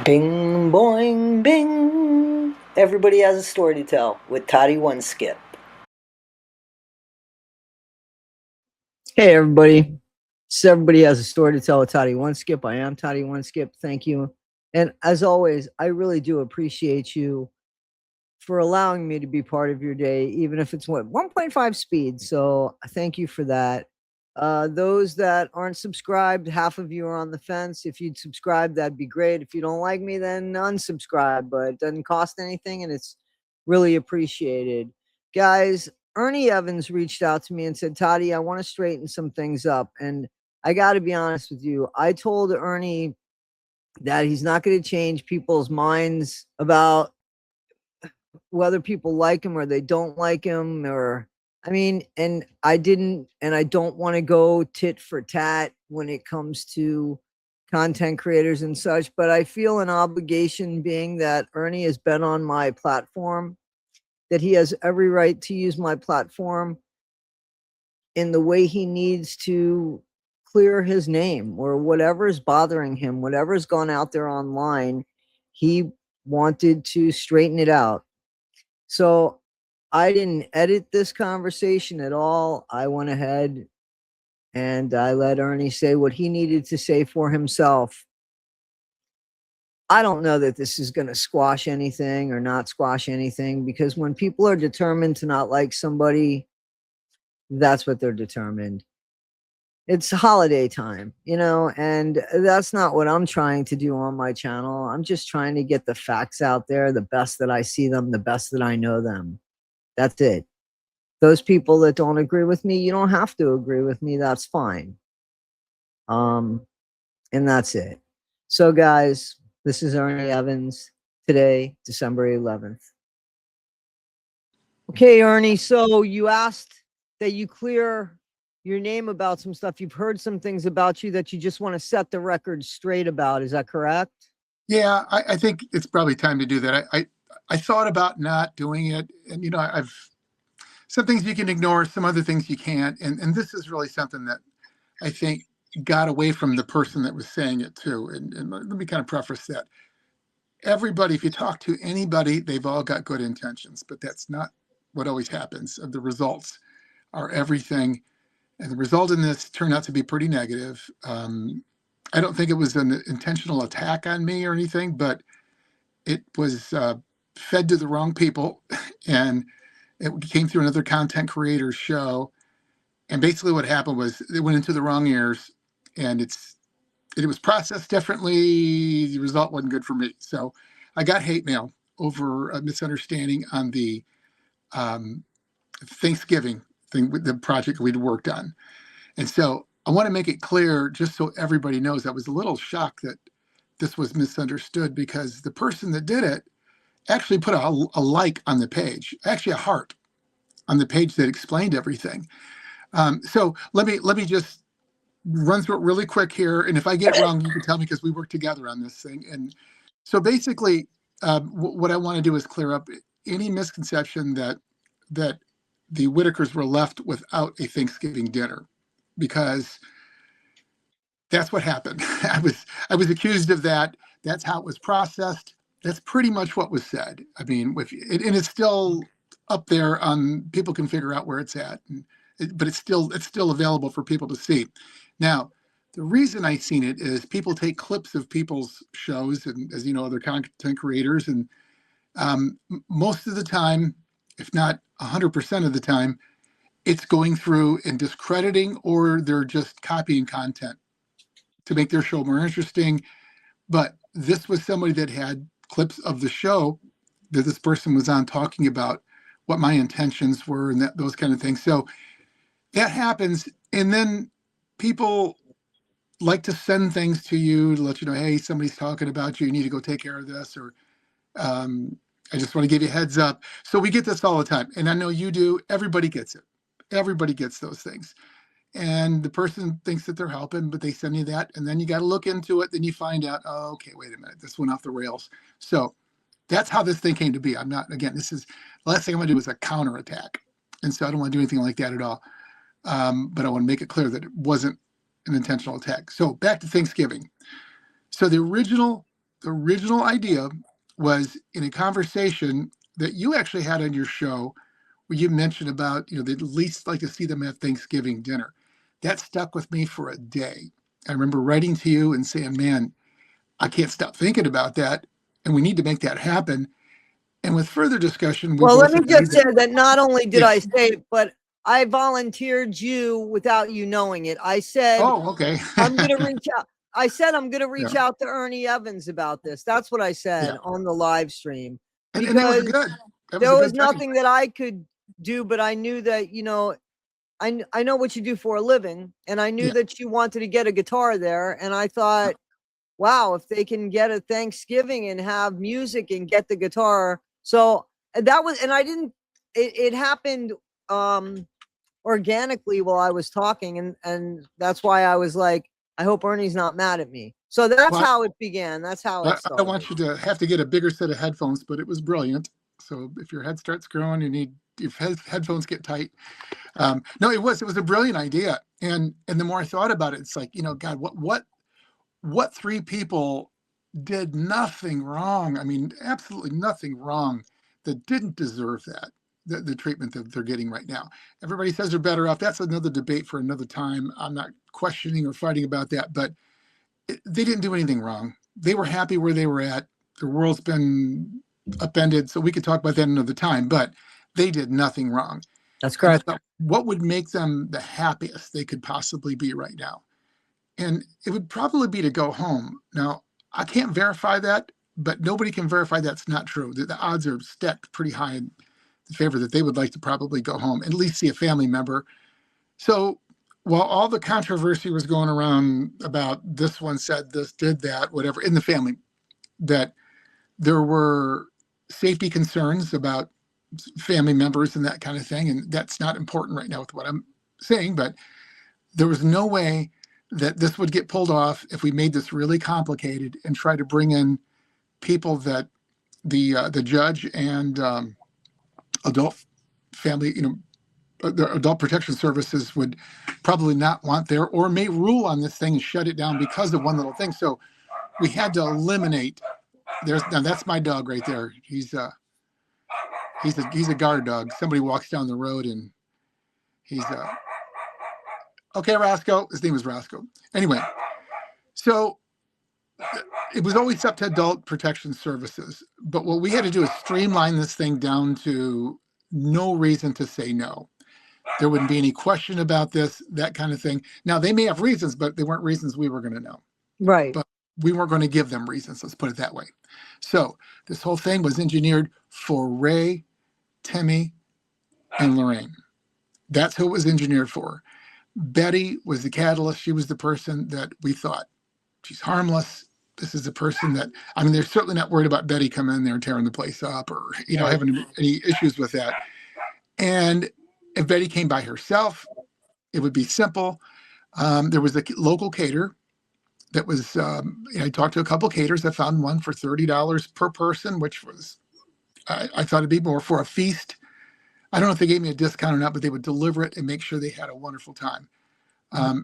Bing boing bing. Everybody has a story to tell with Toddy One Skip. Hey everybody. So everybody has a story to tell with Toddy One Skip. I am Toddy One Skip. Thank you. And as always, I really do appreciate you for allowing me to be part of your day, even if it's what 1.5 speed. So thank you for that. Those that aren't subscribed, half of you are on the fence. If you'd subscribe, that'd be great. If you don't like me, then unsubscribe, but it doesn't cost anything and it's really appreciated. Guys, Ernie Evans reached out to me and said, Toddy, I want to straighten some things up. And I got to be honest with you. I told Ernie that he's not going to change people's minds about whether people like him or they don't like him, or I mean, and I didn't, and I don't want to go tit for tat when it comes to content creators and such, but I feel an obligation, being that Ernie has been on my platform, that he has every right to use my platform in the way he needs to clear his name, or whatever is bothering him, whatever's gone out there online. He wanted to straighten it out. So I didn't edit this conversation at all. I went ahead and I let Ernie say what he needed to say for himself. I don't know that this is going to squash anything or not squash anything, because when people are determined to not like somebody, that's what they're determined. It's holiday time, and that's not what I'm trying to do on my channel. I'm just trying to get the facts out there, the best that I see them, the best that I know them. That's it. Those people that don't agree with me, you don't have to agree with me. That's fine. And that's it. So, guys, this is Ernie Evans today, December 11th. Okay, Ernie. So you asked that you clear your name about some stuff. You've heard some things about you that you just want to set the record straight about. Is that correct? Yeah, I think it's probably time to do that. I thought about not doing it, and I've some things you can ignore, some other things you can't, and this is really something that I think got away from the person that was saying it too. And let me kind of preface that. Everybody, if you talk to anybody, they've all got good intentions, but that's not what always happens. The results are everything, and the result in this turned out to be pretty negative. I don't think it was an intentional attack on me or anything, but it was fed to the wrong people, and it came through another content creator's show. And basically, what happened was it went into the wrong ears, and it was processed differently. The result wasn't good for me. So I got hate mail over a misunderstanding on the um, Thanksgiving thing with the project we'd worked on. And so I want to make it clear, just so everybody knows, I was a little shocked that this was misunderstood, because the person that did it actually put a like on the page, actually a heart on the page that explained everything. So let me just run through it really quick here, and if I get it wrong, you can tell me, because we work together on this thing. And so basically, what I want to do is clear up any misconception that the Whittakers were left without a Thanksgiving dinner, because that's what happened. I was accused of that. That's how it was processed. That's pretty much what was said. I mean, and it's still up there on, people can figure out where it's at, but it's still available for people to see. Now, the reason I've seen it is people take clips of people's shows, and as you know, other content creators, and most of the time, if not 100% of the time, it's going through and discrediting, or they're just copying content to make their show more interesting. But this was somebody that had clips of the show that this person was on, talking about what my intentions were, and those kind of things. So that happens. And then people like to send things to you to let you know, hey, somebody's talking about you. You need to go take care of this, or I just want to give you a heads up. So we get this all the time. And I know you do. Everybody gets it. Everybody gets those things. And the person thinks that they're helping, but they send you that, and then you got to look into it. Then you find out, oh, okay, wait a minute, this went off the rails. So that's how this thing came to be. I'm not, again, this is the last thing I'm going to do is a counterattack, and so I don't want to do anything like that at all. But I want to make it clear that it wasn't an intentional attack. So back to Thanksgiving. So the original The original idea was in a conversation that you actually had on your show where you mentioned about, they'd at least like to see them at Thanksgiving dinner. That stuck with me for a day. I remember writing to you and saying, man, I can't stop thinking about that. And we need to make that happen. And with further discussion, we Well, let both me agreed just that, say that not only did yeah. I say it, but I volunteered you without you knowing it. I said, Oh, okay. I'm going to reach out. I said, I'm going to reach Yeah. out to Ernie Evans about this. That's what I said Yeah. on the live stream, And that was because good. That was there a was good thing. nothing that I could do, but I knew that, I know what you do for a living, and I knew Yeah. that you wanted to get a guitar there. And I thought, wow, if they can get a Thanksgiving and have music and get the guitar. So that was, and I didn't, it happened organically while I was talking. And that's why I was like, I hope Ernie's not mad at me. So that's Well, how it began. That's how it I don't want started. you to have to get a bigger set of headphones, but it was brilliant. So if your head starts growing, if headphones get tight. No, it was a brilliant idea. And the more I thought about it, it's like, God, what three people did nothing wrong? I mean, absolutely nothing wrong that didn't deserve that, the treatment that they're getting right now. Everybody says they're better off. That's another debate for another time. I'm not questioning or fighting about that, but they didn't do anything wrong. They were happy where they were at. Their world's been upended, so we could talk about that another time, but they did nothing wrong. That's And I correct. thought, what would make them the happiest they could possibly be right now? And it would probably be to go home. Now, I can't verify that, but nobody can verify that's not true. The odds are stacked pretty high in favor that they would like to probably go home, at least see a family member. So while all the controversy was going around about this one said this, did that, whatever, in the family, that there were safety concerns about family members and that kind of thing. And that's not important right now with what I'm saying, but there was no way that this would get pulled off if we made this really complicated and try to bring in people that the judge and adult family, the adult protection services would probably not want there, or may rule on this thing and shut it down because of one little thing. So we had to eliminate. Now that's my dog right there. He's a guard dog. Somebody walks down the road and he's okay, Roscoe. His name was Roscoe. Anyway, so it was always up to adult protection services. But what we had to do is streamline this thing down to no reason to say no. There wouldn't be any question about this, that kind of thing. Now, they may have reasons, but they weren't reasons we were going to know. Right. But we weren't going to give them reasons, let's put it that way. So this whole thing was engineered for Ray, Timmy, and Lorraine. That's who it was engineered for. Betty was the catalyst. She was the person that we thought, she's harmless. This is the person that, I mean, they're certainly not worried about Betty coming in there and tearing the place up or, Right. having any issues with that. And if Betty came by herself, it would be simple. There was a local caterer that was, I talked to a couple of caterers. I found one for $30 per person, which was, I thought it'd be more for a feast. I don't know if they gave me a discount or not, but they would deliver it and make sure they had a wonderful time.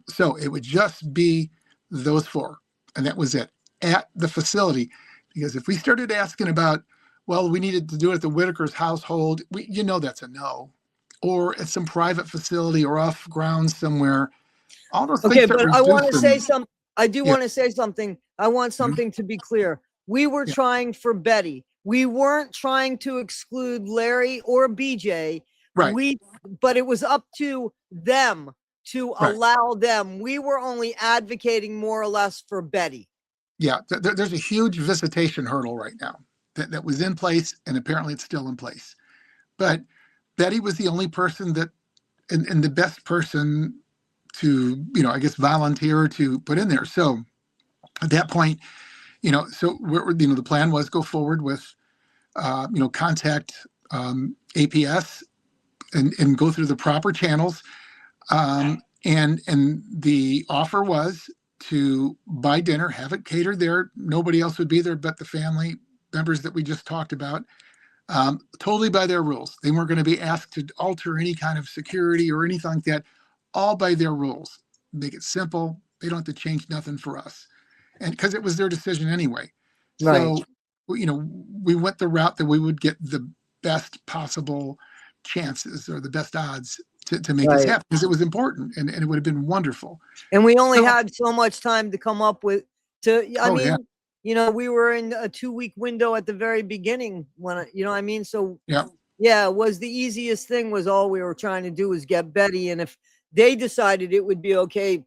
So it would just be those four, and that was it at the facility. Because if we started asking about, well, we needed to do it at the Whittaker's household, that's a no. Or at some private facility or off grounds somewhere. All those Okay, things that but I want reduce to say them. something. I do Yeah. want to say something. I want something to be clear. We were Yeah. trying for Betty. We weren't trying to exclude Larry or BJ. Right. But it was up to them to Right. allow them. We were only advocating more or less for Betty. Yeah. There's a huge visitation hurdle right now that was in place, and apparently it's still in place. But Betty was the only person that, and the best person to, I guess, volunteer to put in there. So at that point, so the plan was go forward with, contact APS and go through the proper channels. And the offer was to buy dinner, have it catered there. Nobody else would be there but the family members that we just talked about. Totally by their rules. They weren't going to be asked to alter any kind of security or anything like that. All by their rules. Make it simple. They don't have to change nothing for us. And because it was their decision anyway. Right. So, we went the route that we would get the best possible chances or the best odds to make this Right. happen, because it was important, and it would have been wonderful. And we only So, had so much time to come up with I oh yeah, mean, we were in a 2-week window at the very beginning when, I mean? So yeah, yeah, it was the easiest thing, was all we were trying to do was get Betty. And if they decided it would be okay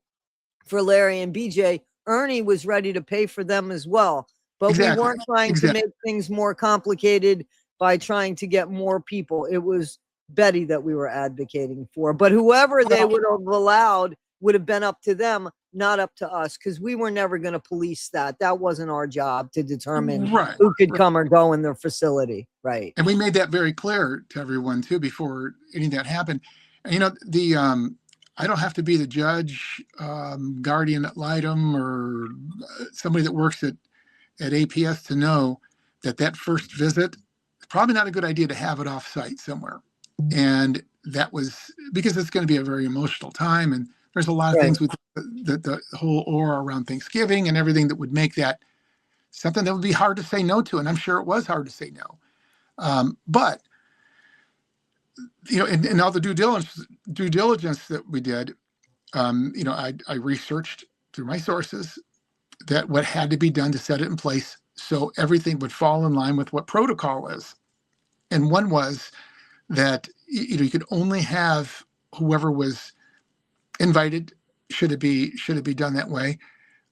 for Larry and BJ, Ernie was ready to pay for them as well. But we exactly, weren't trying to exactly. make things more complicated by trying to get more people. It was Betty that we were advocating for. But whoever they Well, would have allowed would have been up to them, not up to us, because we were never going to police that. That wasn't our job to determine right, who could right. come or go in their facility. Right. And we made that very clear to everyone too before any of that happened. And I don't have to be the judge, guardian ad litem, or somebody that works at APS to know that first visit, probably not a good idea to have it off site somewhere. And that was because it's going to be a very emotional time. And there's a lot of Right. things with the whole aura around Thanksgiving and everything that would make that something that would be hard to say no to. And I'm sure it was hard to say no. But in all the due diligence that we did, I researched through my sources that what had to be done to set it in place so everything would fall in line with what protocol is. And one was that you could only have whoever was invited. Should it be done that way?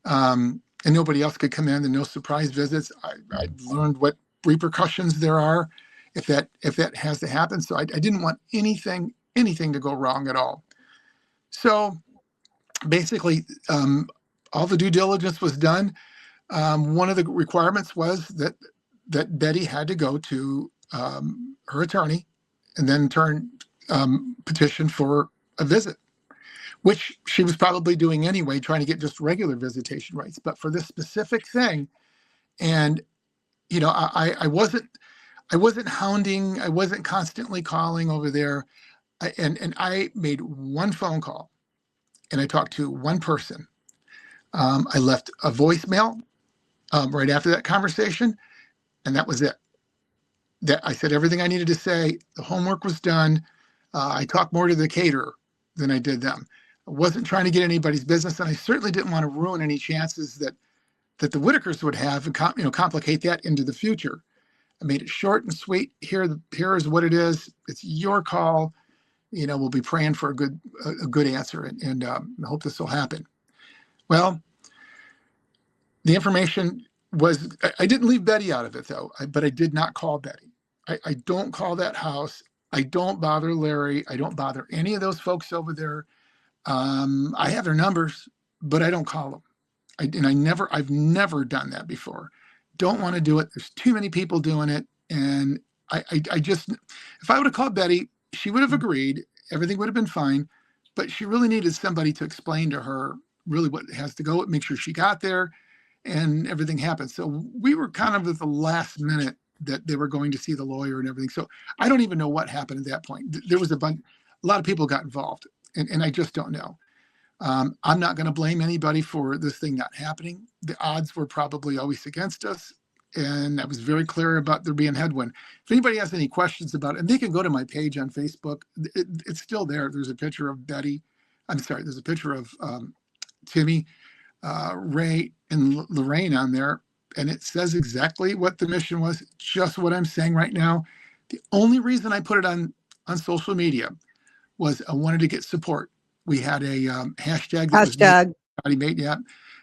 And nobody else could come in, and no surprise visits. I learned what repercussions there are if that has to happen. So I didn't want anything to go wrong at all. So basically, all the due diligence was done. One of the requirements was that Betty had to go to her attorney and then petition for a visit, which she was probably doing anyway, trying to get just regular visitation rights. But for this specific thing, and I wasn't hounding, I wasn't constantly calling over there, and I made one phone call, and I talked to one person. I left a voicemail right after that conversation, and that was it. That I said everything I needed to say. The homework was done. I talked more to the caterer than I did them. I wasn't trying to get anybody's business, and I certainly didn't want to ruin any chances that the Whittakers would have and complicate that into the future. I made it short and sweet. Here is what it is. It's your call. We'll be praying for a good answer, and I hope this will happen. Well, the information was, I didn't leave Betty out of it though, but I did not call Betty. I don't call that house. I don't bother Larry. I don't bother any of those folks over there. I have their numbers, but I don't call them. I've never done that before. Don't want to do it. There's too many people doing it. And I just, if I would have called Betty, she would have agreed. Everything would have been fine. But she really needed somebody to explain to her really what has to go, make sure she got there, and everything happened. So we were kind of at the last minute that they were going to see the lawyer and everything. So I don't even know what happened at that point. There was a lot of people got involved, and I just don't know. I'm not going to blame anybody for this thing not happening. The odds were probably always against us, and I was very clear about there being headwind. If anybody has any questions about it, and they can go to my page on Facebook, it's still there. There's a picture of Betty. I'm sorry, there's a picture of Timmy, Ray, and Lorraine on there, and it says exactly what the mission was, just what I'm saying right now. The only reason I put it on social media was I wanted to get support. We had a hashtag that was made, yeah,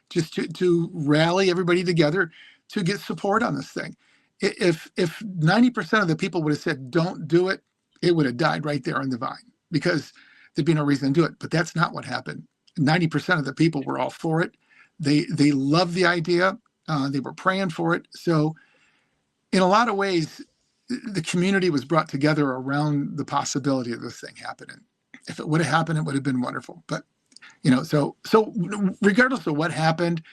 just to rally everybody together to get support on this thing. If 90% of the people would have said don't do it, it would have died right there on the vine, because there'd be no reason to do it. But that's not what happened. 90% of the people were all for it. They loved the idea. They were praying for it. So in a lot of ways, the community was brought together around the possibility of this thing happening. If it would have happened, it would have been wonderful. But so regardless of what happened,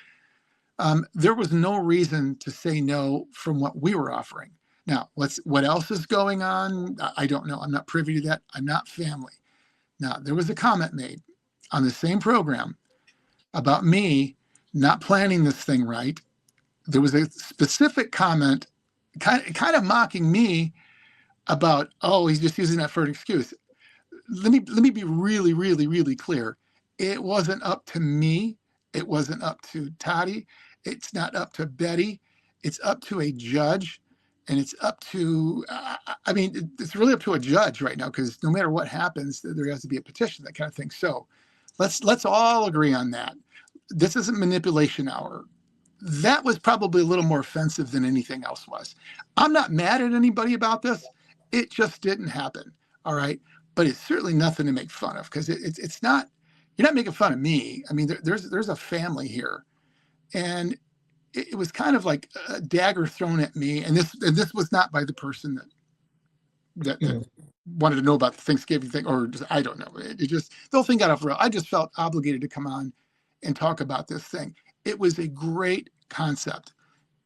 there was no reason to say no from what we were offering. Now, what else is going on? I don't know. I'm not privy to that. I'm not family. Now, there was a comment made on the same program about me not planning this thing right, there was a specific comment kind of mocking me about, oh, he's just using that for an excuse. Let me be really, really, really clear. It wasn't up to me. It wasn't up to Toddy. It's not up to Betty. It's up to a judge. And it's up to, I mean, it's really up to a judge right now, because no matter what happens, there has to be a petition, that kind of thing. So let's all agree on that. This isn't manipulation hour. That was probably a little more offensive than anything else was. I'm not mad at anybody about this. It just didn't happen. All right. But it's certainly nothing to make fun of, because it's not, you're not making fun of me. I mean, there's a family here, and it was kind of like a dagger thrown at me. And this was not by the person that wanted to know about the Thanksgiving thing, or just, I don't know. It just, the whole thing got off rail. I just felt obligated to come on and talk about this thing. It was a great concept.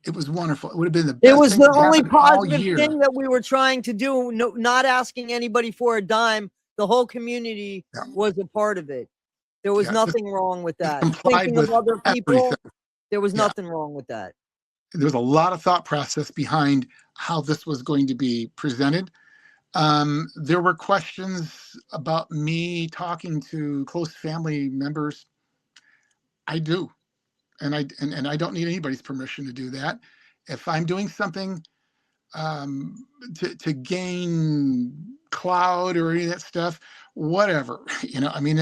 It was wonderful. It would have been the best. It was thing the that only happened all positive year. thing that we were trying to do, not asking anybody for a dime. The whole community was a part of it. There was nothing wrong with that. Thinking of other people, everything. There was nothing wrong with that. There was a lot of thought process behind how this was going to be presented. There were questions about me talking to close family members. I do. And I don't need anybody's permission to do that. If I'm doing something to gain clout or any of that stuff, whatever, I mean,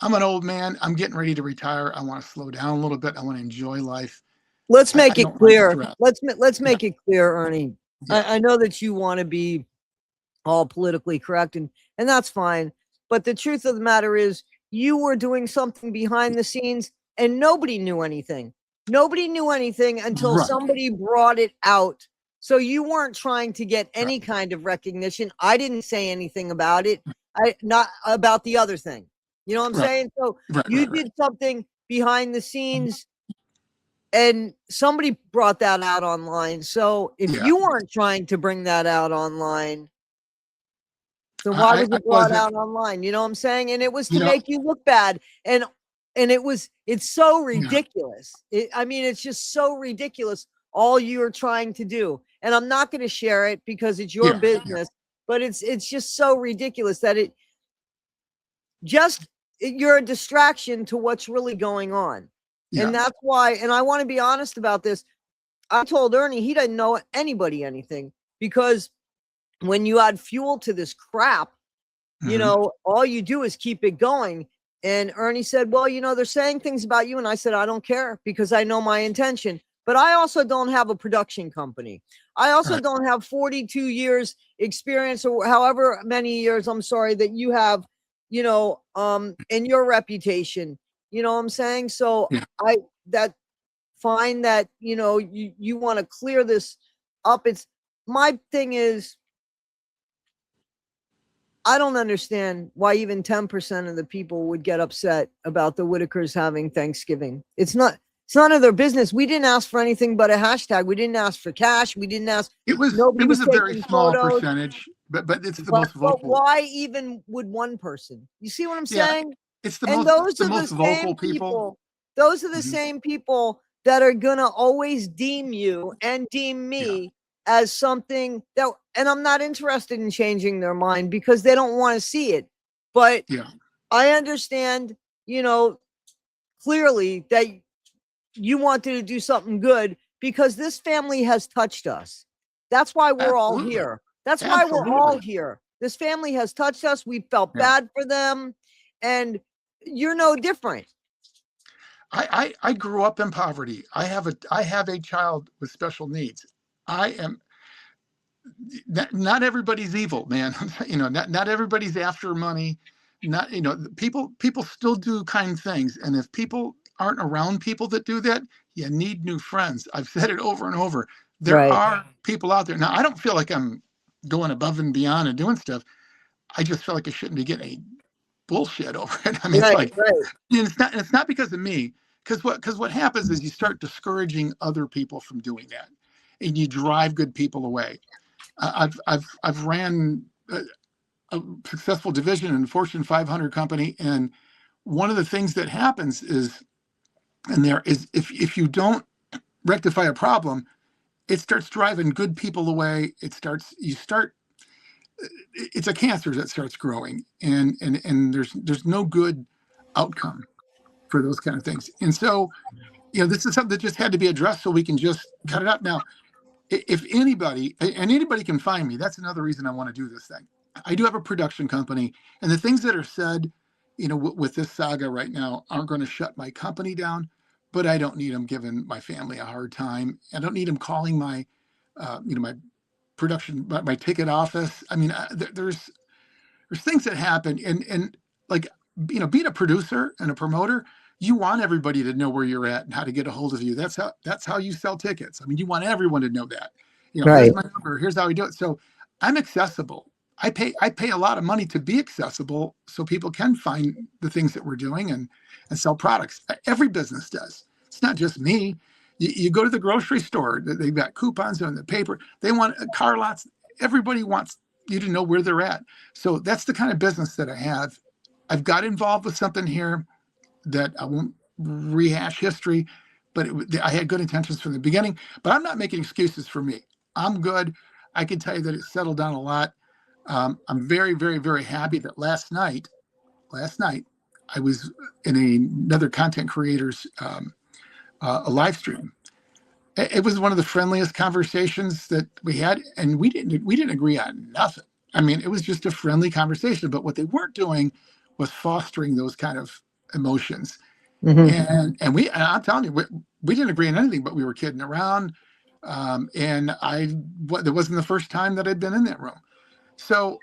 I'm an old man. I'm getting ready to retire. I want to slow down a little bit. I want to enjoy life. Let's make it clear. Let's make it clear, Ernie. Yeah. I know that you want to be all politically correct, and that's fine. But the truth of the matter is, you were doing something behind the scenes, and nobody knew anything. Nobody knew anything until somebody brought it out. So you weren't trying to get any kind of recognition. I didn't say anything about it. Not about the other thing. You know what I'm saying? So you did something behind the scenes, and somebody brought that out online. So if you weren't trying to bring that out online, then why was it brought out online? You know what I'm saying? And it was to make you look bad. And it's so ridiculous. I mean, it's just so ridiculous, all you're trying to do. And I'm not going to share it because it's your business, but it's just so ridiculous that you're a distraction to what's really going on. And that's why, and I want to be honest about this. I told Ernie he doesn't know anybody anything, because when you add fuel to this crap, all you do is keep it going. And Ernie said, well, they're saying things about you. And I said, I don't care, because I know my intention. But I also don't have a production company. I also don't have 42 years experience, or however many years, I'm sorry, that you have, in your reputation. You know what I'm saying? So I find that, you want to clear this up. My thing is, I don't understand why even 10% of the people would get upset about the Whittakers having Thanksgiving. It's none of their business. We didn't ask for anything but a hashtag. We didn't ask for cash. We didn't ask. It was a very small percentage, but it's the most vocal. But why even would one person? You see what I'm saying? It's the most vocal people. Those are the same people that are gonna always deem you and deem me as something that, and I'm not interested in changing their mind because they don't want to see it. But I understand, clearly that you wanted to do something good, because this family has touched us. That's why we're all here. That's why we're all here. This family has touched us. We felt bad for them, and you're no different. I grew up in poverty. I have a child with special needs. Not everybody's evil, man. Not everybody's after money. People still do kind things. And if people aren't around people that do that, you need new friends. I've said it over and over. There are people out there. Now, I don't feel like I'm going above and beyond and doing stuff. I just feel like I shouldn't be getting a bullshit over it. I mean, it's not because of me. Because what happens is you start discouraging other people from doing that, and you drive good people away. I've ran a successful division in a Fortune 500 company, and one of the things that happens is if you don't rectify a problem, it starts driving good people away. It's a cancer that starts growing, and there's no good outcome for those kind of things. And so, this is something that just had to be addressed so we can just cut it out. Now, if anybody, and anybody can find me, that's another reason I want to do this thing. I do have a production company, and the things that are said, with this saga right now aren't going to shut my company down, but I don't need them giving my family a hard time. I don't need them calling my, my production, my ticket office. I mean, there's things that happen, and like, being a producer and a promoter, you want everybody to know where you're at and how to get a hold of you. That's how you sell tickets. I mean, you want everyone to know that. Right. Here's my number. Here's how we do it. So I'm accessible. I pay a lot of money to be accessible so people can find the things that we're doing and sell products. Every business does. It's not just me. You go to the grocery store, they've got coupons on the paper. They want car lots. Everybody wants you to know where they're at. So that's the kind of business that I have. I've got involved with something here that I won't rehash history, but I had good intentions from the beginning. But I'm not making excuses for me. I'm good. I can tell you that it's settled down a lot. I'm very, very, very happy that last night, I was in another content creator's a live stream. It was one of the friendliest conversations that we had, and we didn't agree on nothing. I mean, it was just a friendly conversation. But what they weren't doing was fostering those kind of emotions. Mm-hmm. And I'm telling you, we didn't agree on anything, but we were kidding around. And there wasn't the first time that I'd been in that room. So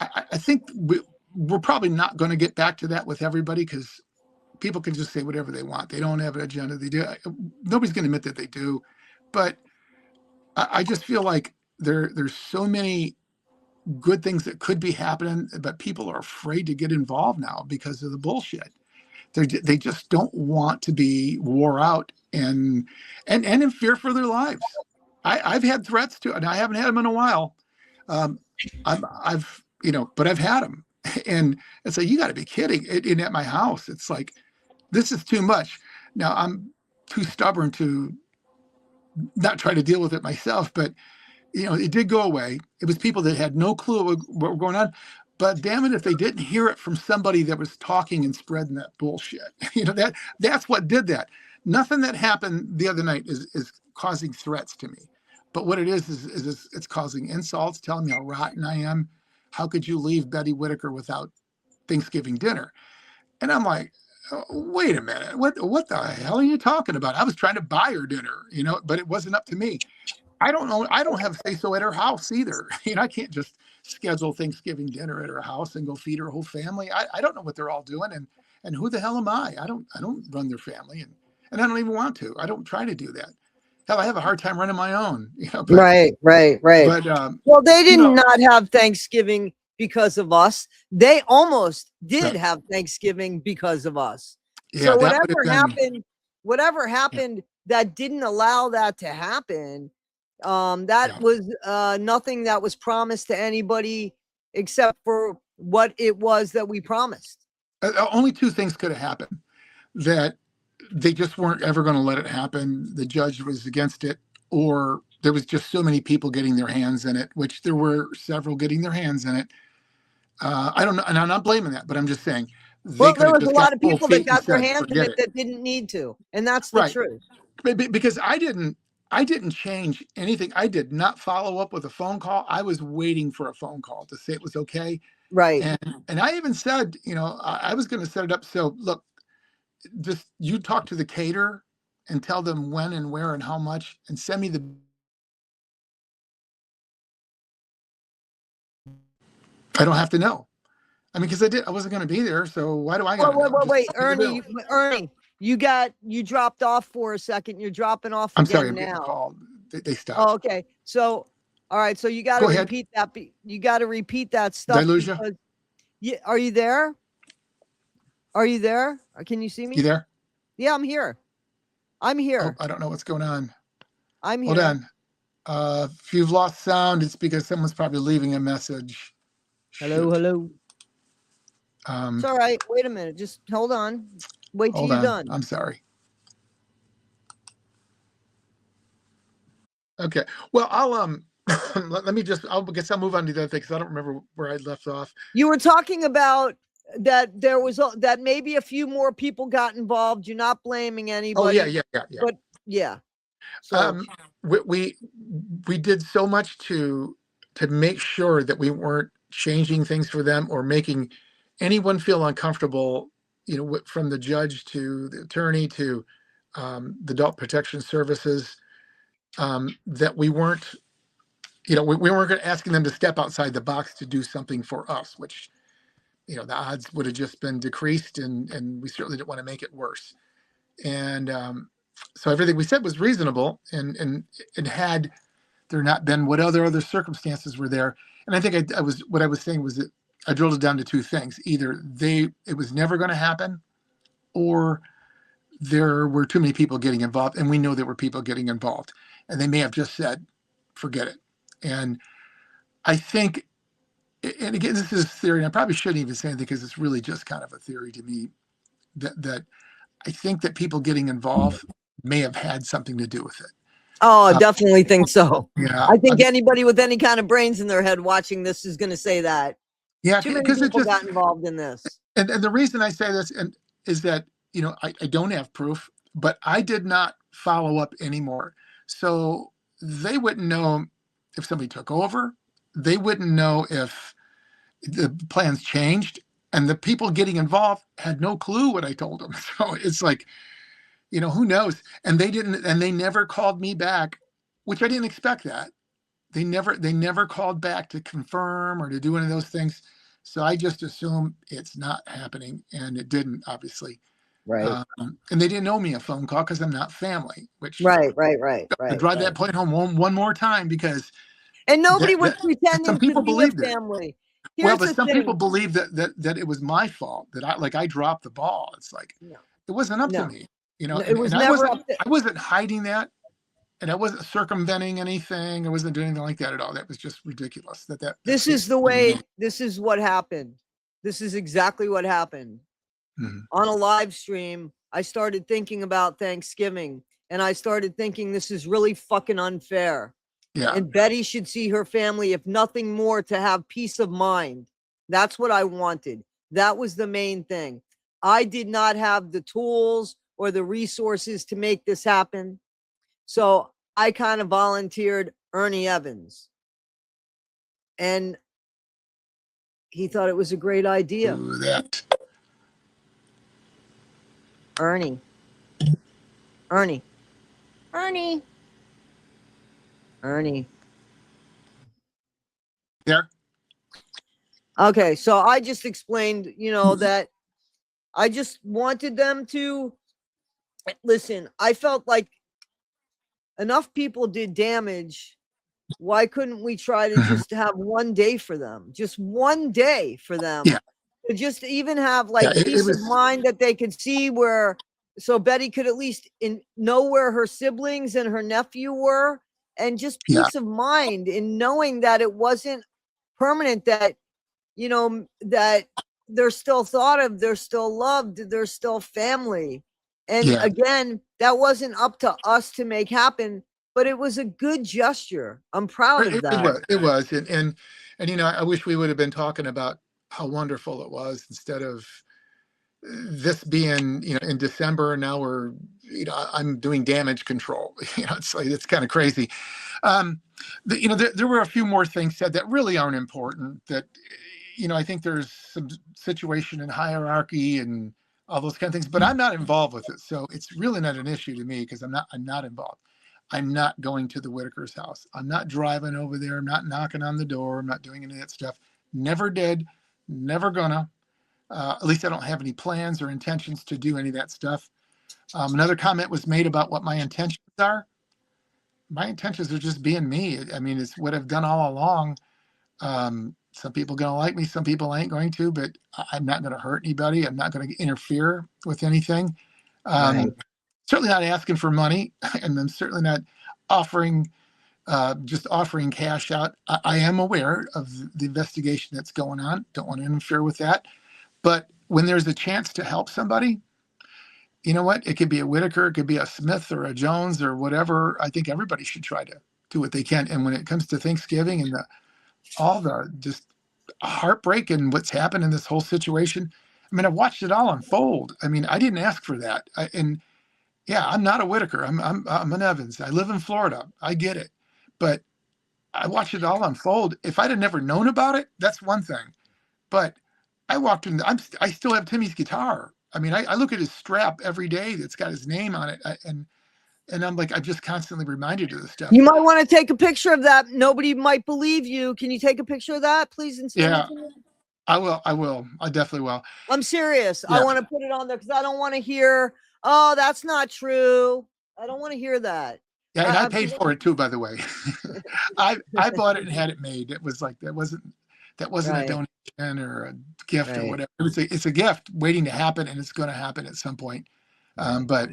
I think we're probably not going to get back to that with everybody, because people can just say whatever they want. They don't have an agenda. They do. Nobody's going to admit that they do. But I just feel like there's so many good things that could be happening, but people are afraid to get involved now because of the bullshit. They just don't want to be wore out and in fear for their lives. I've had threats too, and I haven't had them in a while. I've but I've had them, and it's like, you got to be kidding. And at my house, it's like, this is too much. Now I'm too stubborn to not try to deal with it myself, but it did go away. It was people that had no clue what was going on. But damn it, if they didn't hear it from somebody that was talking and spreading that bullshit, that's what did that. Nothing that happened the other night is causing threats to me. But what it is it's causing insults, telling me how rotten I am. How could you leave Betty Whittaker without Thanksgiving dinner? And I'm like, oh, wait a minute, what the hell are you talking about? I was trying to buy her dinner, but it wasn't up to me. I don't know. I don't have say so at her house either. I can't just schedule Thanksgiving dinner at her house and go feed her whole family. I don't know what they're all doing, and who the hell am I? I don't run their family, and I don't even want to. I don't try to do that. Hell, I have a hard time running my own. But Right. but Well, they did not have Thanksgiving because of us. They almost did have Thanksgiving because of us. Yeah, so that would have been, whatever happened that didn't allow that to happen, that was nothing that was promised to anybody except for what it was that we promised. Only two things could have happened. That they just weren't ever going to let it happen. The judge was against it, or there was just so many people getting their hands in it, which there were several getting their hands in it. I don't know, and I'm not blaming that, but I'm just saying there was a lot of people that got their hands in it that didn't need to, and that's the truth. Because I didn't change anything. I did not follow up with a phone call. I was waiting for a phone call to say it was okay. Right. And I even said, I was going to set it up. So look, just you talk to the caterer and tell them when and where and how much, and send me the. I don't have to know. I mean, because I wasn't going to be there, so why do I got to know? Wait, Ernie, you dropped off for a second. You're dropping off I'm again sorry, I'm now. getting a call. They stopped. Oh, okay. So, all right. So you got to repeat that. You got to repeat that stuff. Did I lose you? Are you there? Are you there? Can you see me? You there? Yeah, I'm here. I'm here. Oh, I don't know what's going on. I'm Hold here. on. If you've lost sound, it's because someone's probably leaving a message. Hello, hello. It's all right. Wait a minute. Just hold on. Wait till you're done. I'm sorry. Okay. Well, I'll let me just. I guess I'll move on to the other thing because I don't remember where I left off. You were talking about that there was that maybe a few more people got involved. You're not blaming Oh anybody, yeah. but yeah. So Um, we did so much to make sure that we weren't changing things for them or making anyone feel uncomfortable. You know, from the judge to the attorney to the adult protection services, that we weren't, we weren't asking them to step outside the box to do something for us, which, the odds would have just been decreased, and we certainly didn't want to make it worse. And so everything we said was reasonable, and had there not been what other circumstances were there. And I think what I was saying was that I drilled it down to two things: either it was never going to happen, or there were too many people getting involved, and we know there were people getting involved, and they may have just said, "Forget it." And I think, and again, this is theory, and I probably shouldn't even say anything because it's really just kind of a theory to me, that I think that people getting involved may have had something to do with it. oh, I definitely think so. Yeah, I think anybody with any kind of brains in their head watching this is going to say that. yeah, Too many because people got involved in this. and the reason I say this is that, I don't have proof, but I did not follow up anymore. So they wouldn't know if somebody took over. They wouldn't know if the plans changed. And the people getting involved had no clue what I told them. So it's like, who knows? And they never called me back, which I didn't expect that. They never called back to confirm or to do any of those things. So I just assume it's not happening, and it didn't, obviously. Right. And they didn't owe me a phone call because I'm not family. Which Right. I drive that point home one more time, because and nobody was pretending some people to be believed a family. Well, but some people believe that it was my fault, that I dropped the ball. It's like, it wasn't up to me, it was and never I wasn't hiding that, and I wasn't circumventing anything. I wasn't doing anything like that at all. That was just ridiculous. This is the way. This is what happened. This is exactly what happened. Mm-hmm. On a live stream, I started thinking about Thanksgiving, and I started thinking this is really fucking unfair. Yeah. And Betty should see her family, if nothing more, to have peace of mind. That's what I wanted. That was the main thing. I did not have the tools or the resources to make this happen. So I kind of volunteered Ernie Evans. And he thought it was a great idea. Ooh, that. Ernie. There. Okay, so I just explained, that I just wanted them to listen. I felt like enough people did damage. Why couldn't we try to just have one day for them? Just one day for them. Yeah. To just even have peace of mind that they could see where, so Betty could at least know where her siblings and her nephew were, and just peace of mind in knowing that it wasn't permanent, that, that they're still thought of, they're still loved, they're still family. And again, that wasn't up to us to make happen, but it was a good gesture. I'm proud of that. It was. And I wish we would have been talking about how wonderful it was, instead of this being, in December. Now we're, I'm doing damage control. It's kind of crazy. There were a few more things said that really aren't important, that, I think there's some situation in hierarchy and all those kind of things, but I'm not involved with it. So it's really not an issue to me, because I'm not involved. I'm not going to the Whittaker's house. I'm not driving over there. I'm not knocking on the door. I'm not doing any of that stuff. Never did, never gonna. At least I don't have any plans or intentions to do any of that stuff. Another comment was made about what my intentions are. My intentions are just being me. I mean, it's what I've done all along. Some people are going to like me, some people ain't going to, but I'm not going to hurt anybody. I'm not going to interfere with anything. Right. Certainly not asking for money, and I'm certainly not offering cash out. I am aware of the investigation that's going on. Don't want to interfere with that. But when there's a chance to help somebody, you know what? It could be a Whittaker, it could be a Smith or a Jones or whatever. I think everybody should try to do what they can. And when it comes to Thanksgiving and all the just heartbreak and what's happened in this whole situation, I mean, I've watched it all unfold. I mean, I didn't ask for that. And yeah, I'm not a Whittaker. I'm an Evans. I live in Florida. I get it. But I watched it all unfold. If I'd have never known about it, that's one thing. But I walked in, I still have Timmy's guitar. I mean, I look at his strap every day that's got his name on it. And I'm like, I'm just constantly reminded of this stuff. You might want to take a picture of that. Nobody might believe you. Can you take a picture of that, please, and send it to me? I will. I definitely will. I'm serious. Yeah. I want to put it on there because I don't want to hear, oh, that's not true. I don't want to hear that. Yeah, and I paid for it too, by the way. I bought it and had it made. It was like that wasn't Right. a donation or a gift or Right. whatever. It's a gift waiting to happen, and it's going to happen at some point. But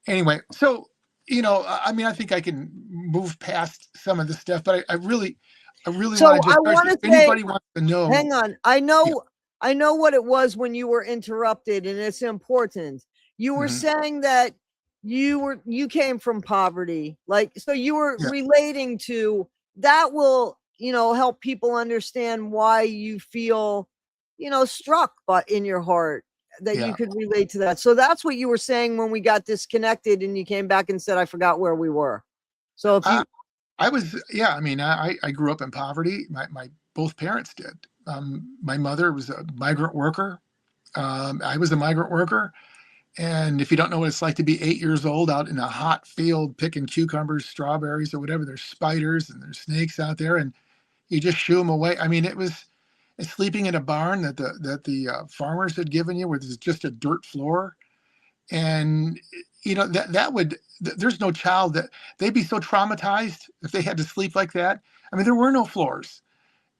anyway, so I mean, I think I can move past some of this stuff, but I really So want to I just want to if say, anybody wants to know. hang on. I know what it was when you were interrupted, and it's important. You were saying that you came from poverty, like, so you were relating to that. Will help people understand why you feel struck but in your heart, that you could relate to that. So that's what you were saying when we got disconnected and you came back and said, I forgot where we were. So if you I mean, I grew up in poverty. My both parents did. My mother was a migrant worker. I was a migrant worker. And if you don't know what it's like to be 8 years old out in a hot field picking cucumbers, strawberries, or whatever, there's spiders and there's snakes out there, and you just shoo them away. I mean, it's sleeping in a barn that the farmers had given you, where there's just a dirt floor, and there's no child that they'd be so traumatized if they had to sleep like that. I mean, there were no floors.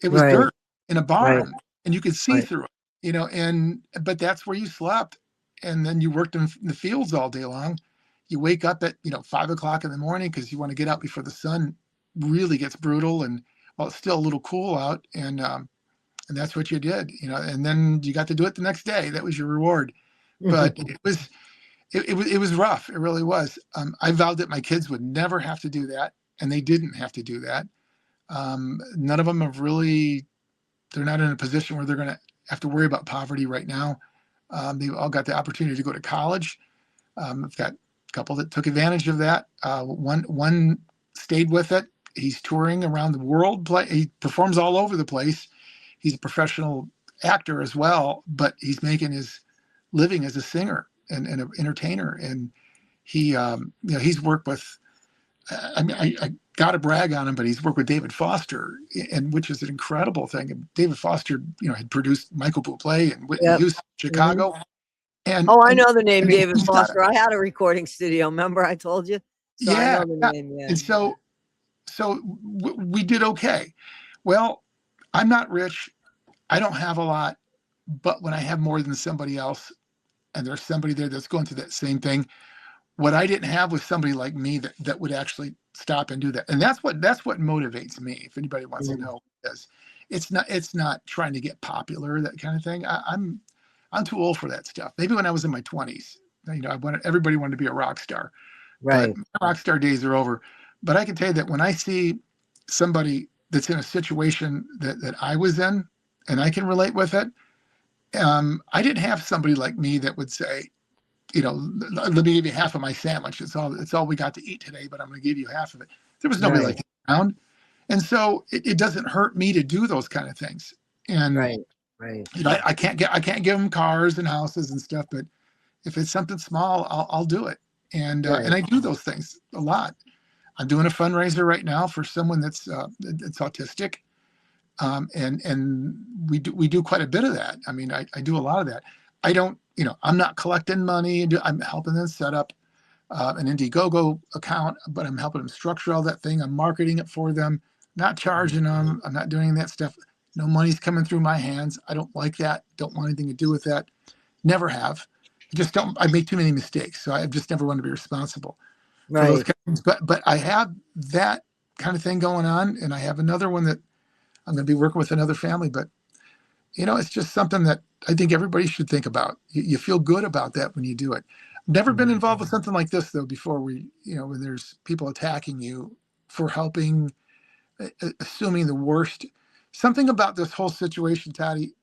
It was dirt in a barn, and you could see through it, but that's where you slept. And then you worked in the fields all day long. You wake up at 5 o'clock in the morning because you want to get out before the sun really gets brutal, and while it's still a little cool out, and that's what you did, and then you got to do it the next day. That was your reward. But it was rough. It really was. I vowed that my kids would never have to do that, and they didn't have to do that. None of them they're not in a position where they're going to have to worry about poverty right now. They've all got the opportunity to go to college. I've got a couple that took advantage of that. One stayed with it. He's touring around the world. He performs all over the place. He's a professional actor as well, but he's making his living as a singer and an entertainer. And he's worked with, I got to brag on him, but he's worked with David Foster, and which is an incredible thing. And David Foster, had produced Michael Bublé and Whitney Houston, Chicago. And I know the name David Foster. I had a recording studio. Remember, I told you. So I know the name. Yeah. And so we did okay. Well, I'm not rich. I don't have a lot, but when I have more than somebody else, and there's somebody there that's going through that same thing, what I didn't have was somebody like me that would actually stop and do that. And that's what motivates me. If anybody wants to know, it's not trying to get popular, that kind of thing. I'm too old for that stuff. Maybe when I was in my 20s, everybody wanted to be a rock star. Right. But rock star days are over. But I can tell you that when I see somebody that's in a situation that I was in, and I can relate with it, I didn't have somebody like me that would say, let me give you half of my sandwich. It's all we got to eat today, but I'm going to give you half of it. There was nobody like that around. And so it doesn't hurt me to do those kind of things. And I can't give them cars and houses and stuff, but if it's something small, I'll do it. And I do those things a lot. I'm doing a fundraiser right now for someone that's autistic. And we do quite a bit of that. I mean, I do a lot of that. I don't, I'm not collecting money. I'm helping them set up an Indiegogo account, but I'm helping them structure all that thing. I'm marketing it for them, not charging them. I'm not doing that stuff. No money's coming through my hands. I don't like that. Don't want anything to do with that. Never have. I make too many mistakes. So I just never want to be responsible for those kind of things. But I have that kind of thing going on. And I have another one that I'm going to be working with another family, but it's just something that I think everybody should think about. You feel good about that when you do it. Never been involved with something like this though before, when there's people attacking you for helping, assuming the worst. Something about this whole situation, Toddy,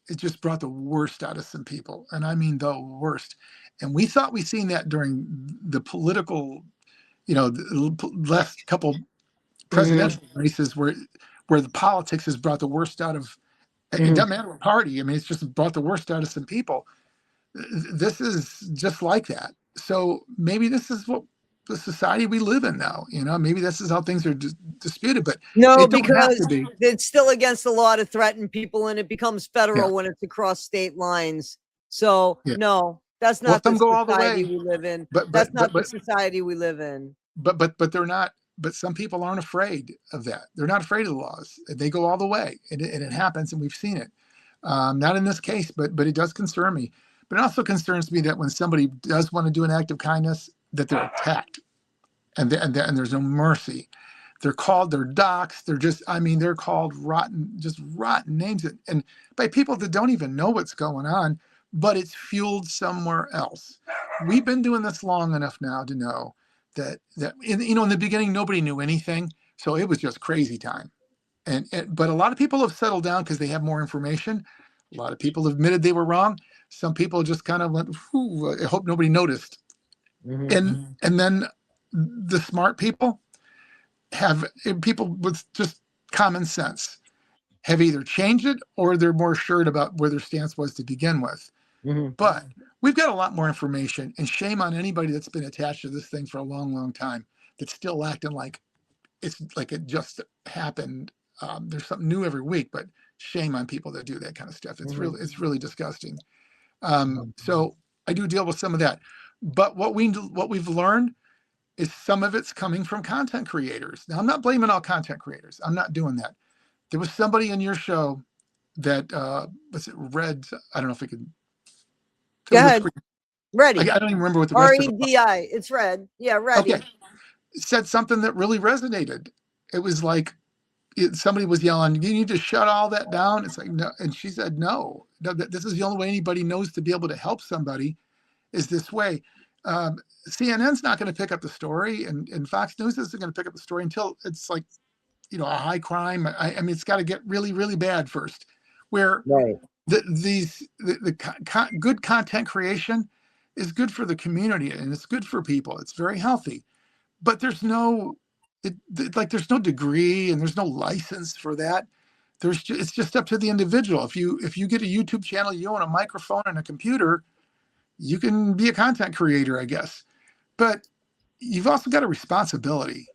it just brought the worst out of some people. And I mean the worst. And we thought we'd seen that during the political, the last couple presidential races where the politics has brought the worst out of, it doesn't matter what party. I mean, it's just brought the worst out of some people. This is just like that. So maybe this is what the society we live in now. Maybe this is how things are disputed, but no, it don't have because to be. it's still against the law to threaten people, and it becomes federal when it's across state lines. So no, that's not the society we live in. That's not the society we live in. But they're not. But some people aren't afraid of that. They're not afraid of the laws. They go all the way, and it happens, and we've seen it. Not in this case, but it does concern me. But it also concerns me that when somebody does want to do an act of kindness, that they're attacked, and there's no mercy. They're doxxed. They're called rotten names, and by people that don't even know what's going on, but it's fueled somewhere else. We've been doing this long enough now to know that in the beginning, nobody knew anything. So it was just crazy time. But a lot of people have settled down because they have more information. A lot of people admitted they were wrong. Some people just kind of went, I hope nobody noticed. And then the smart people with just common sense have either changed it or they're more assured about where their stance was to begin with. But we've got a lot more information, and shame on anybody that's been attached to this thing for a long, long time that's still acting like it's like it just happened. There's something new every week, but shame on people that do that kind of stuff. It's really disgusting. So I do deal with some of that, but what we've learned is some of it's coming from content creators. Now, I'm not blaming all content creators. I'm not doing that. There was somebody in your show that was it Red? I don't know if we could. Go ahead. Ready. I don't even remember what the rest of it was. REDI. It's Red. Yeah, ready. Okay. Said something that really resonated. It was like somebody was yelling, "You need to shut all that down." It's like no, and she said, "No, this is the only way anybody knows to be able to help somebody is this way." CNN's not going to pick up the story, and Fox News isn't going to pick up the story until it's like, a high crime. I mean, it's got to get really, really bad first. Where the good content creation is good for the community and it's good for people. It's very healthy, but there's no degree and there's no license for that. It's just up to the individual. If you get a YouTube channel, you own a microphone and a computer, you can be a content creator, I guess. But you've also got a responsibility.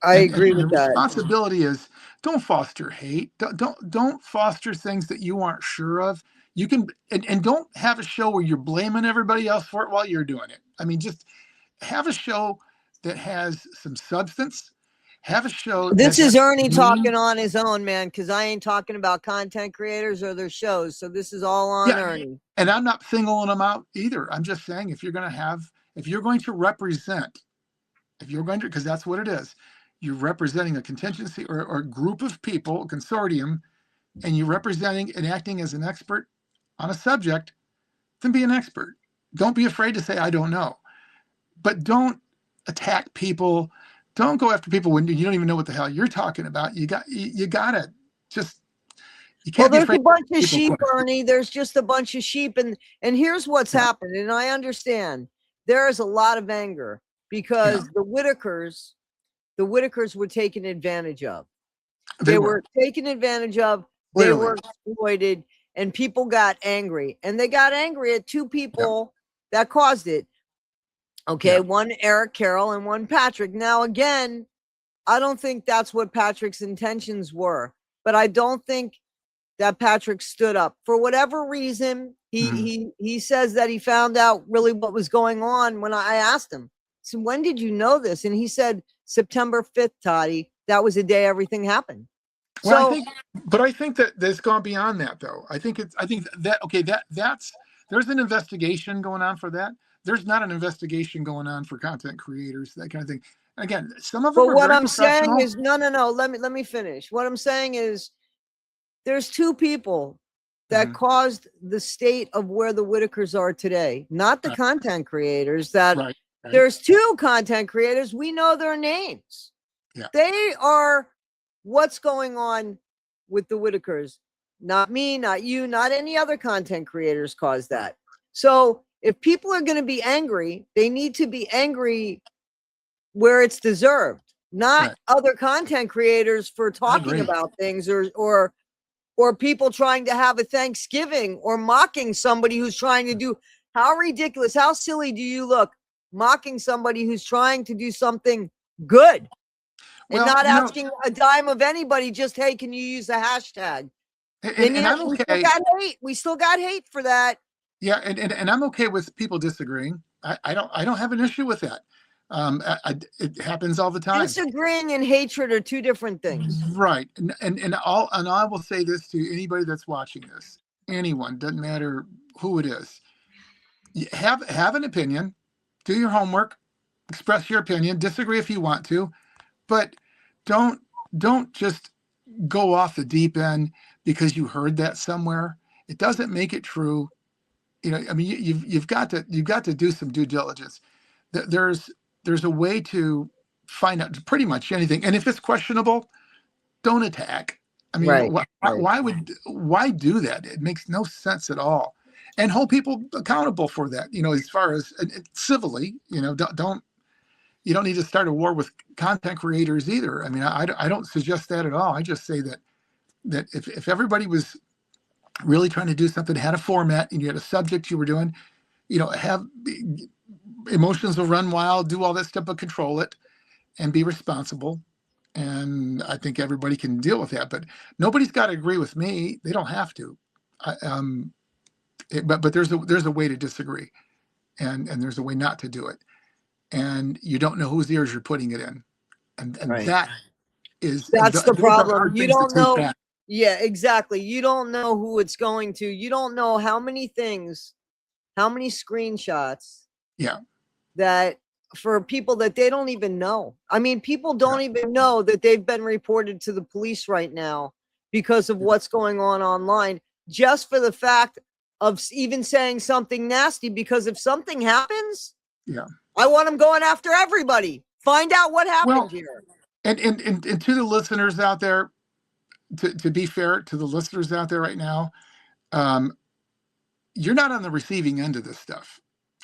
I agree with that. Responsibility is don't foster hate. Don't foster things that you aren't sure of. You can and don't have a show where you're blaming everybody else for it while you're doing it. I mean, just have a show that has some substance. Have a show. This is Ernie talking on his own, man, because I ain't talking about content creators or their shows. So this is all on Ernie. And I'm not singling them out either. I'm just saying if you're going to represent, because that's what it is, you're representing a contingency or a group of people, a consortium, and you're representing and acting as an expert on a subject, then be an expert. Don't be afraid to say, I don't know. But don't attack people. Don't go after people when you don't even know what the hell you're talking about. You gotta just, you can't be afraid. There's a bunch of sheep, Ernie. There's just a bunch of sheep. And here's what's happened. And I understand there is a lot of anger because the Whittakers were taken advantage of. They were taken advantage of. They were exploited, and people got angry. And they got angry at two people that caused it. Okay, one Eric Carroll and one Patrick. Now, again, I don't think that's what Patrick's intentions were, but I don't think that Patrick stood up for whatever reason. He says that he found out really what was going on when I asked him. So when did you know this? And he said September 5th, Toddy. That was the day everything happened. Well, I think that there's gone beyond that, though. I think that's there's an investigation going on for that. There's not an investigation going on for content creators, that kind of thing. Again, some of them. But what I'm saying is, no. Let me finish. What I'm saying is, there's two people that caused the state of where the Whittakers are today, not the content creators. There's two content creators. We know their names. Yeah. They are what's going on with the Whittakers. Not me, not you, not any other content creators caused that. So if people are going to be angry, they need to be angry where it's deserved, not Right. other content creators for I talking agree. about things, or people trying to have a Thanksgiving, or mocking somebody who's trying to do. How ridiculous, how silly do you look mocking somebody who's trying to do something good and Well, not asking a dime of anybody, just, hey, can you use a hashtag? And and yet I'm we still okay. got hate. We still got hate for that. Yeah, and I'm okay with people disagreeing. I don't have an issue with that. It happens all the time. Disagreeing and hatred are two different things. Right. And I will say this to anybody that's watching this, anyone, doesn't matter who it is. Have an opinion, do your homework, express your opinion, disagree if you want to, but don't don't just go off the deep end because you heard that somewhere. It doesn't make it true. I mean, you've got to do some due diligence. There's a way to find out pretty much anything, and if it's questionable, don't attack. I mean, Right. Right. why do that? It makes no sense at all. And hold people accountable for that. As far as civilly, don't you don't need to start a war with content creators either. I mean, I don't suggest that at all. I just say that if everybody was really trying to do something, had a format, and you had a subject you were doing, have emotions will run wild, do all that stuff, but control it and be responsible. And I think everybody can deal with that, but nobody's got to agree with me. They don't have to. But there's a way to disagree, and there's a way not to do it. And you don't know whose ears you're putting it in, and Right. that is That's the those are problem. hard You things to don't take know. back. Yeah, exactly. You don't know who it's going to. You don't know how many things, how many screenshots Yeah, that for people that they don't even know. I mean, people yeah, don't even know that they've been reported to the police right now because of what's going on online, just for the fact of even saying something nasty. Because if something happens, yeah. I want them going after everybody. Find out what happened Well, here. and to the listeners out there, to be fair to the listeners out there right now, um, you're not on the receiving end of this stuff.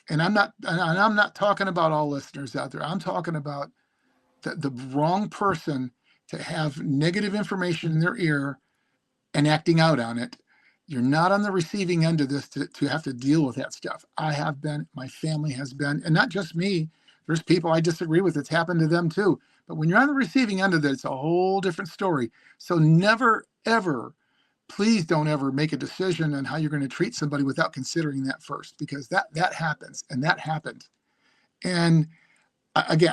And I'm not talking about all listeners out there. I'm talking about the wrong person to have negative information in their ear and acting out on it. You're not on the receiving end of this to have to deal with that stuff. I have been, my family has been, and not just me. There's people I disagree with. It's happened to them too. But when you're on the receiving end of it, it's a whole different story. So never, ever, please don't ever make a decision on how you're going to treat somebody without considering that first, because that happens, and that happened. And again,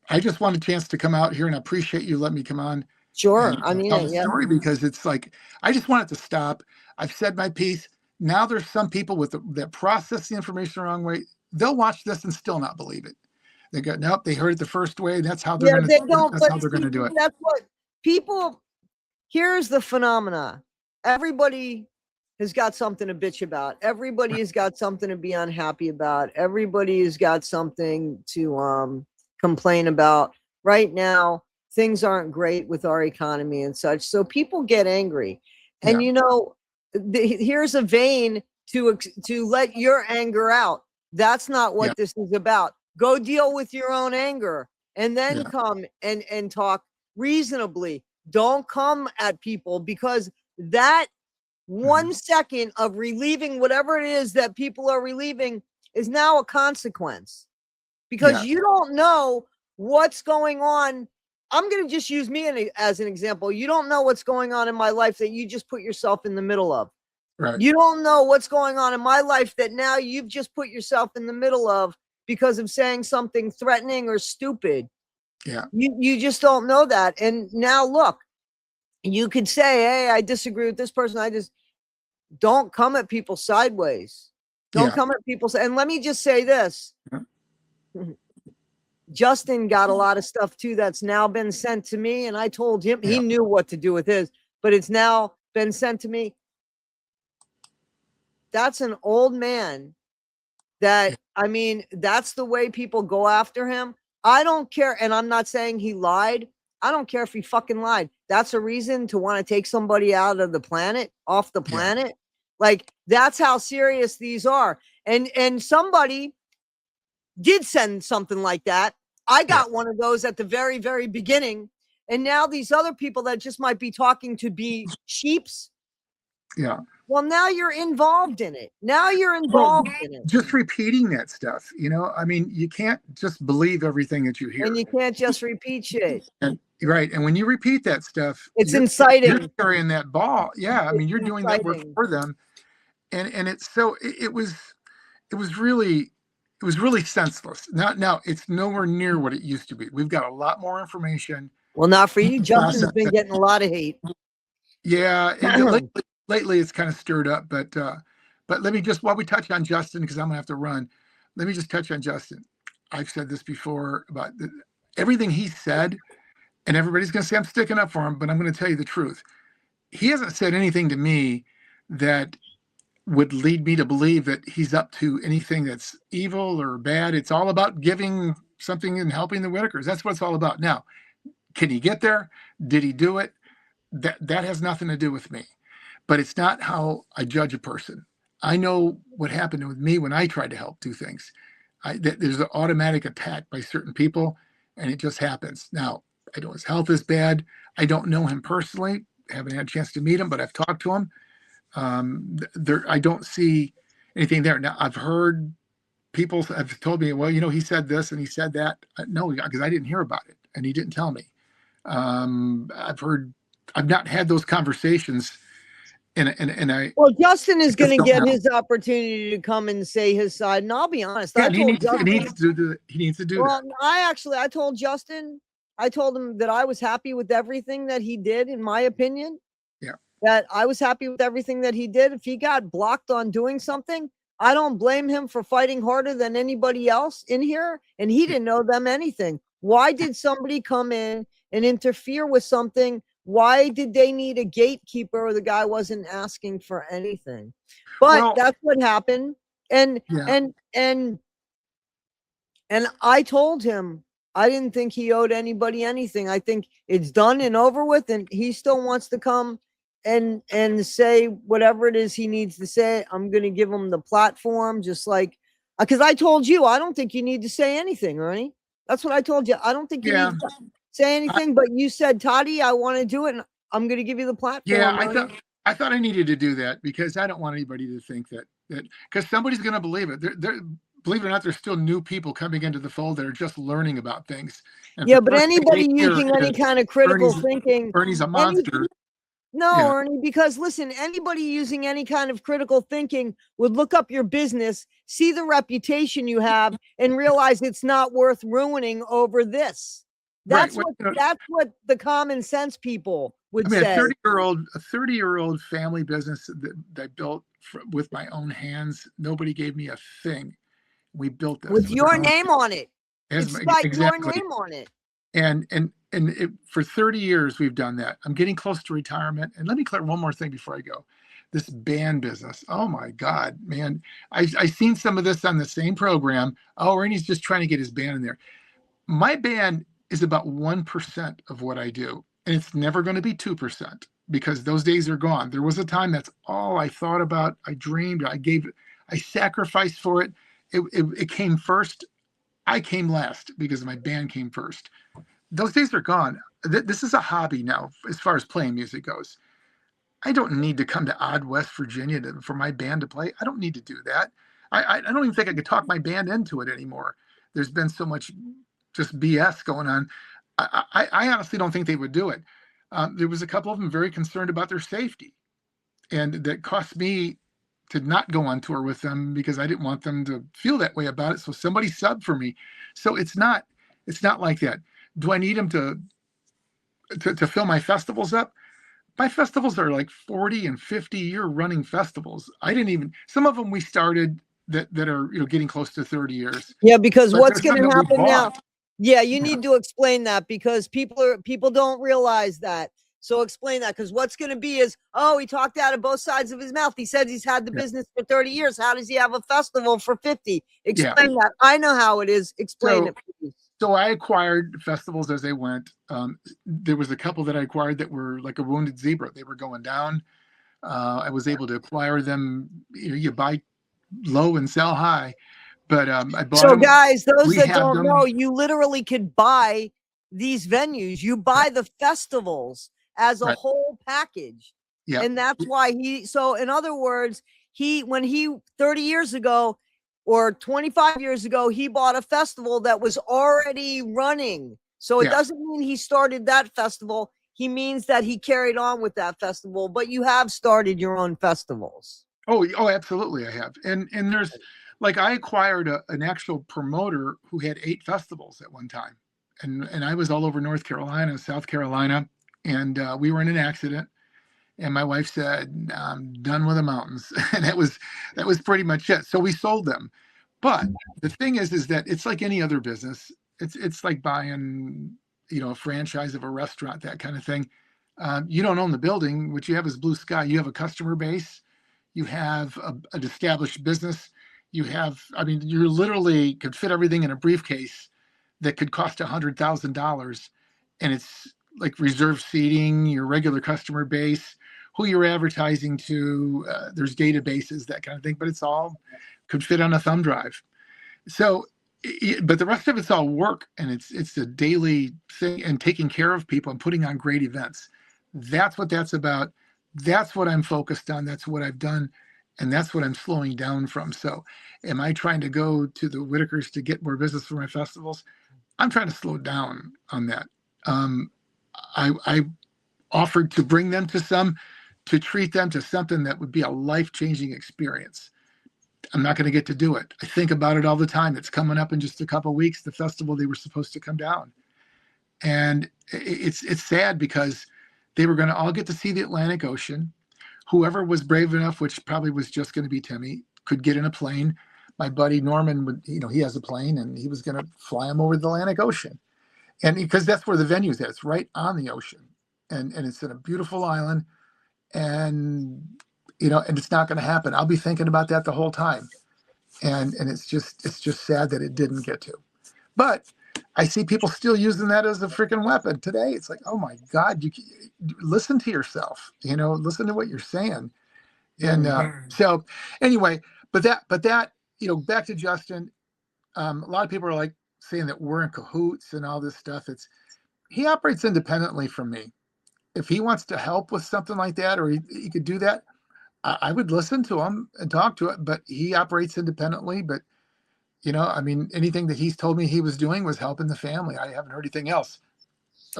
I just want a chance to come out here, and I appreciate you letting me come on Sure. and I mean tell the it. Yeah. story, because it's like, I just want it to stop. I've said my piece. Now there's some people that process the information the wrong way. They'll watch this and still not believe it. They go, nope, they heard it the first way. That's how they're Yeah, gonna they don't. that's But how they're see, gonna do it. that's what people. Here's the phenomena. Everybody has got something to bitch about. Everybody has got something to be unhappy about. Everybody has got something to complain about. Right now, things aren't great with our economy and such. So people get angry. And Yeah, here's a vein to let your anger out. That's not yeah, what this is about. Go deal with your own anger and then yeah. come and talk reasonably. Don't come at people, because that Mhm. 1 second of relieving whatever it is that people are relieving is now a consequence, because Yeah, you don't know what's going on. I'm going to just use me as an example. You don't know what's going on in my life that you just put yourself in the middle of. right. You don't know what's going on in my life that now you've just put yourself in the middle of because of saying something threatening or stupid. Yeah, You just don't know that. And now look, you could say, hey, I disagree with this person. I just don't come at people sideways. Don't yeah, come at people. And let me just say this. yeah, Justin got a lot of stuff too that's now been sent to me. And I told him he yeah, knew what to do with his, but it's now been sent to me. That's an old man yeah. that, I mean, that's the way people go after him. I don't care. And I'm not saying he lied. I don't care if he fucking lied. That's a reason to want to take somebody out of the planet, off the planet. Like, that's how serious these are. And somebody did send something like that. I got one of those at the very, very beginning. And now these other people that just might be talking to be sheeps. Yeah. Well, now you're involved in it. Now you're involved in it. Just repeating that stuff, you know, I mean, you can't just believe everything that you hear. And you can't just repeat shit. And, right. And when you repeat that stuff, it's inciting. You're carrying that ball. Yeah. I mean, you're doing that work for them. And it's so, it was really senseless. Now it's nowhere near what it used to be. We've got a lot more information. Well, not for you. Justin's been getting a lot of hate. Yeah. And lately it's kind of stirred up, but let me just, while we touch on Justin, because I'm gonna have to run, let me just touch on Justin. I've said this before about everything he said, and everybody's gonna say I'm sticking up for him, but I'm gonna tell you the truth. He hasn't said anything to me that would lead me to believe that he's up to anything that's evil or bad. It's all about giving something and helping the Whittakers. That's what it's all about. Now, can he get there? Did he do it? That has nothing to do with me. But it's not how I judge a person. I know what happened with me when I tried to help do things. There's an automatic attack by certain people, and it just happens. Now, I know his health is bad. I don't know him personally. I haven't had a chance to meet him, but I've talked to him. I don't see anything there. Now, I've heard people have told me, well, you know, he said this and he said that. No, because I didn't hear about it, and he didn't tell me. I've not had those conversations. Well, Justin is going to get his opportunity to come and say his side. And I'll be honest. Yeah, he needs to do that. I told Justin, I told him that I was happy with everything that he did, in my opinion. Yeah. That I was happy with everything that he did. If he got blocked on doing something, I don't blame him for fighting harder than anybody else in here. And he didn't know them anything. Why did somebody come in and interfere with something? Why did they need a gatekeeper? The guy wasn't asking for anything, but that's what happened. And I told him I didn't think he owed anybody anything. I think it's done and over with, and he still wants to come and say whatever it is he needs to say. I'm going to give him the platform, just like, because I told you, I don't think you need to say anything, Ernie. That's what I told you. I don't think you need to say anything, but you said, Toddy, I want to do it, and I'm going to give you the platform. Yeah, I thought I needed to do that because I don't want anybody to think that because somebody's going to believe it. Believe it or not, there's still new people coming into the fold that are just learning about things. And yeah, but anybody using any kind of critical thinking, Ernie's a monster. No, Ernie, because listen, anybody using any kind of critical thinking would look up your business, see the reputation you have, and realize it's not worth ruining over this. That's what the common sense people would say. A 30-year-old family business that I built with my own hands. Nobody gave me a thing. We built this with your name on it. It's got your name on it. And for 30 years we've done that. I'm getting close to retirement. And let me clear one more thing before I go. This band business. Oh my God, man! I seen some of this on the same program. Oh, Ernie's just trying to get his band in there. My band is about 1% of what I do. And it's never going to be 2% because those days are gone. There was a time that's all I thought about. I dreamed, I sacrificed for it. It came first. I came last because my band came first. Those days are gone. This is a hobby now as far as playing music goes. I don't need to come to Odd West Virginia for my band to play. I don't need to do that. I don't even think I could talk my band into it anymore. There's been so much just BS going on. I honestly don't think they would do it. There was a couple of them very concerned about their safety, and that cost me to not go on tour with them because I didn't want them to feel that way about it. So somebody subbed for me. So it's not like that. Do I need them to fill my festivals up? My festivals are like 40 and 50 year running festivals. Some of them we started that are getting close to 30 years. Yeah, because what's going to happen now? Yeah, you need to explain that because people don't realize that. So explain that, because what's going to be is, oh, he talked out of both sides of his mouth. He says he's had the business for 30 years. How does he have a festival for 50? Explain that. I know how it is. Explain it, please. So I acquired festivals as they went. There was a couple that I acquired that were like a wounded zebra. They were going down. I was able to acquire them. You buy low and sell high, but I bought So, them, guys, those that rehabbed don't know, them. you literally could buy these venues. You Right, buy the festivals as a right. whole package. Yeah. And that's why so in other words, when he 30 years ago or 25 years ago, he bought a festival that was already running. So it Yeah. doesn't mean he started that festival. He means that he carried on with that festival, but you have started your own festivals. Oh, absolutely, I have. And there's like I acquired an actual promoter who had 8 festivals at one time, and I was all over North Carolina, South Carolina, and we were in an accident, and my wife said, "I'm done with the mountains," and that was pretty much it. So we sold them. But the thing is that it's like any other business. It's like buying, a franchise of a restaurant, that kind of thing. You don't own the building. What you have is blue sky. You have a customer base. You have an established business. You have, I mean, you literally could fit everything in a briefcase that could cost $100,000, and it's like reserved seating, your regular customer base, who you're advertising to. There's databases, that kind of thing, but it's all could fit on a thumb drive. So, but the rest of it's all work, and it's a daily thing, and taking care of people and putting on great events. That's what that's about. That's what I'm focused on. That's what I've done, and that's what I'm slowing down from. So, am I trying to go to the Whittakers to get more business for my festivals? I'm trying to slow down on that. Um, I offered to bring them to some, to treat them to something that would be a life-changing experience. I'm not going to get to do it. I think about it all the time. It's coming up in just a couple of weeks, the festival they were supposed to come down. And it's sad because they were going to all get to see the Atlantic Ocean. Whoever was brave enough, which probably was just going to be Timmy, could get in a plane. My buddy Norman would, he has a plane, and he was going to fly him over the Atlantic Ocean. And because that's where the venue is at, it's right on the ocean, and it's in a beautiful island, and and it's not going to happen. I'll be thinking about that the whole time, and it's just sad that it didn't get to. But I see people still using that as a freaking weapon today. It's like, oh my God, you listen to yourself, listen to what you're saying. And so anyway, but that, back to Justin. A lot of people are like saying that we're in cahoots and all this stuff. He operates independently from me. If he wants to help with something like that, or he could do that, I would listen to him and talk to it, but he operates independently. But, I mean, anything that he's told me he was doing was helping the family. I haven't heard anything else.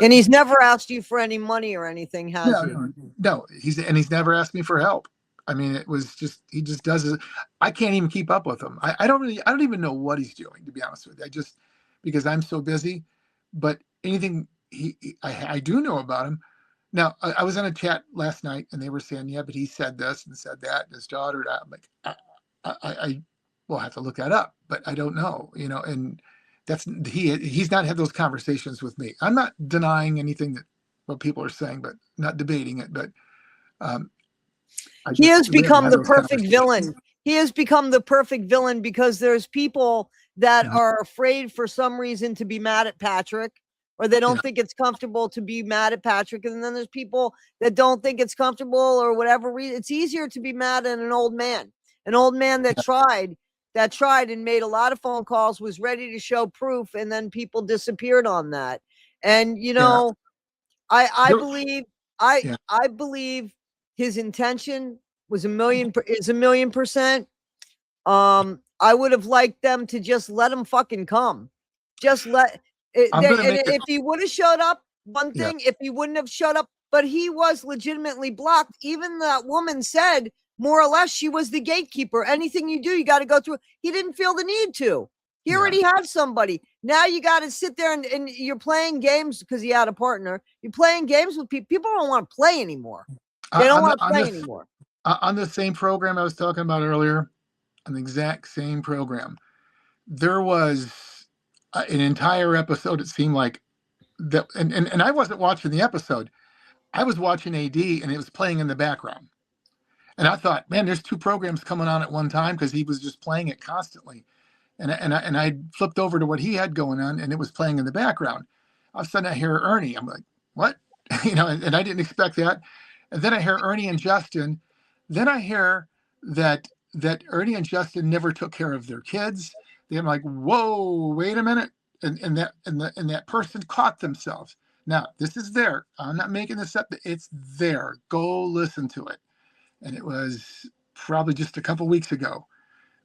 And he's never asked you for any money or anything, has he? No, he's never asked me for help. I mean, it was just, he just does it. I can't even keep up with him. I don't even know what he's doing, to be honest with you. Because I'm so busy, but anything I do know about him. Now, I was on a chat last night, and they were saying, yeah, but he said this and said that, and his daughter. I'm like, I will have to look that up, but I don't know, and he's not had those conversations with me. I'm not denying anything that what people are saying, but not debating it. But he has become the perfect villain. He has become the perfect villain because there's people that are afraid for some reason to be mad at Patrick, or they don't think it's comfortable to be mad at Patrick. And then there's people that don't think it's comfortable or whatever reason. It's easier to be mad at an old man that tried and made a lot of phone calls, was ready to show proof, and then people disappeared on that. And I believe his intention was a million percent. I would have liked them to just let him fucking come. Just let it, if he would have showed up, one thing, if he wouldn't have showed up, but he was legitimately blocked. Even that woman said, more or less, she was the gatekeeper. Anything you do, you got to go through. He didn't feel the need to. He already had somebody. Now you got to sit there and you're playing games because he had a partner. You're playing games with people. People don't want to play anymore. They don't want to play anymore. On the same program I was talking about earlier, on the exact same program, there was an entire episode, it seemed like, that, and I wasn't watching the episode. I was watching AD, and it was playing in the background. And I thought, man, there's 2 programs coming on at one time, because he was just playing it constantly. and I flipped over to what he had going on, and it was playing in the background. All of a sudden, I hear Ernie. I'm like, what? And I didn't expect that. And then I hear Ernie and Justin. Then I hear that Ernie and Justin never took care of their kids. Then I'm like, whoa, wait a minute. And that person caught themselves. Now, this is there. I'm not making this up. It's there. Go listen to it. And it was probably just a couple weeks ago.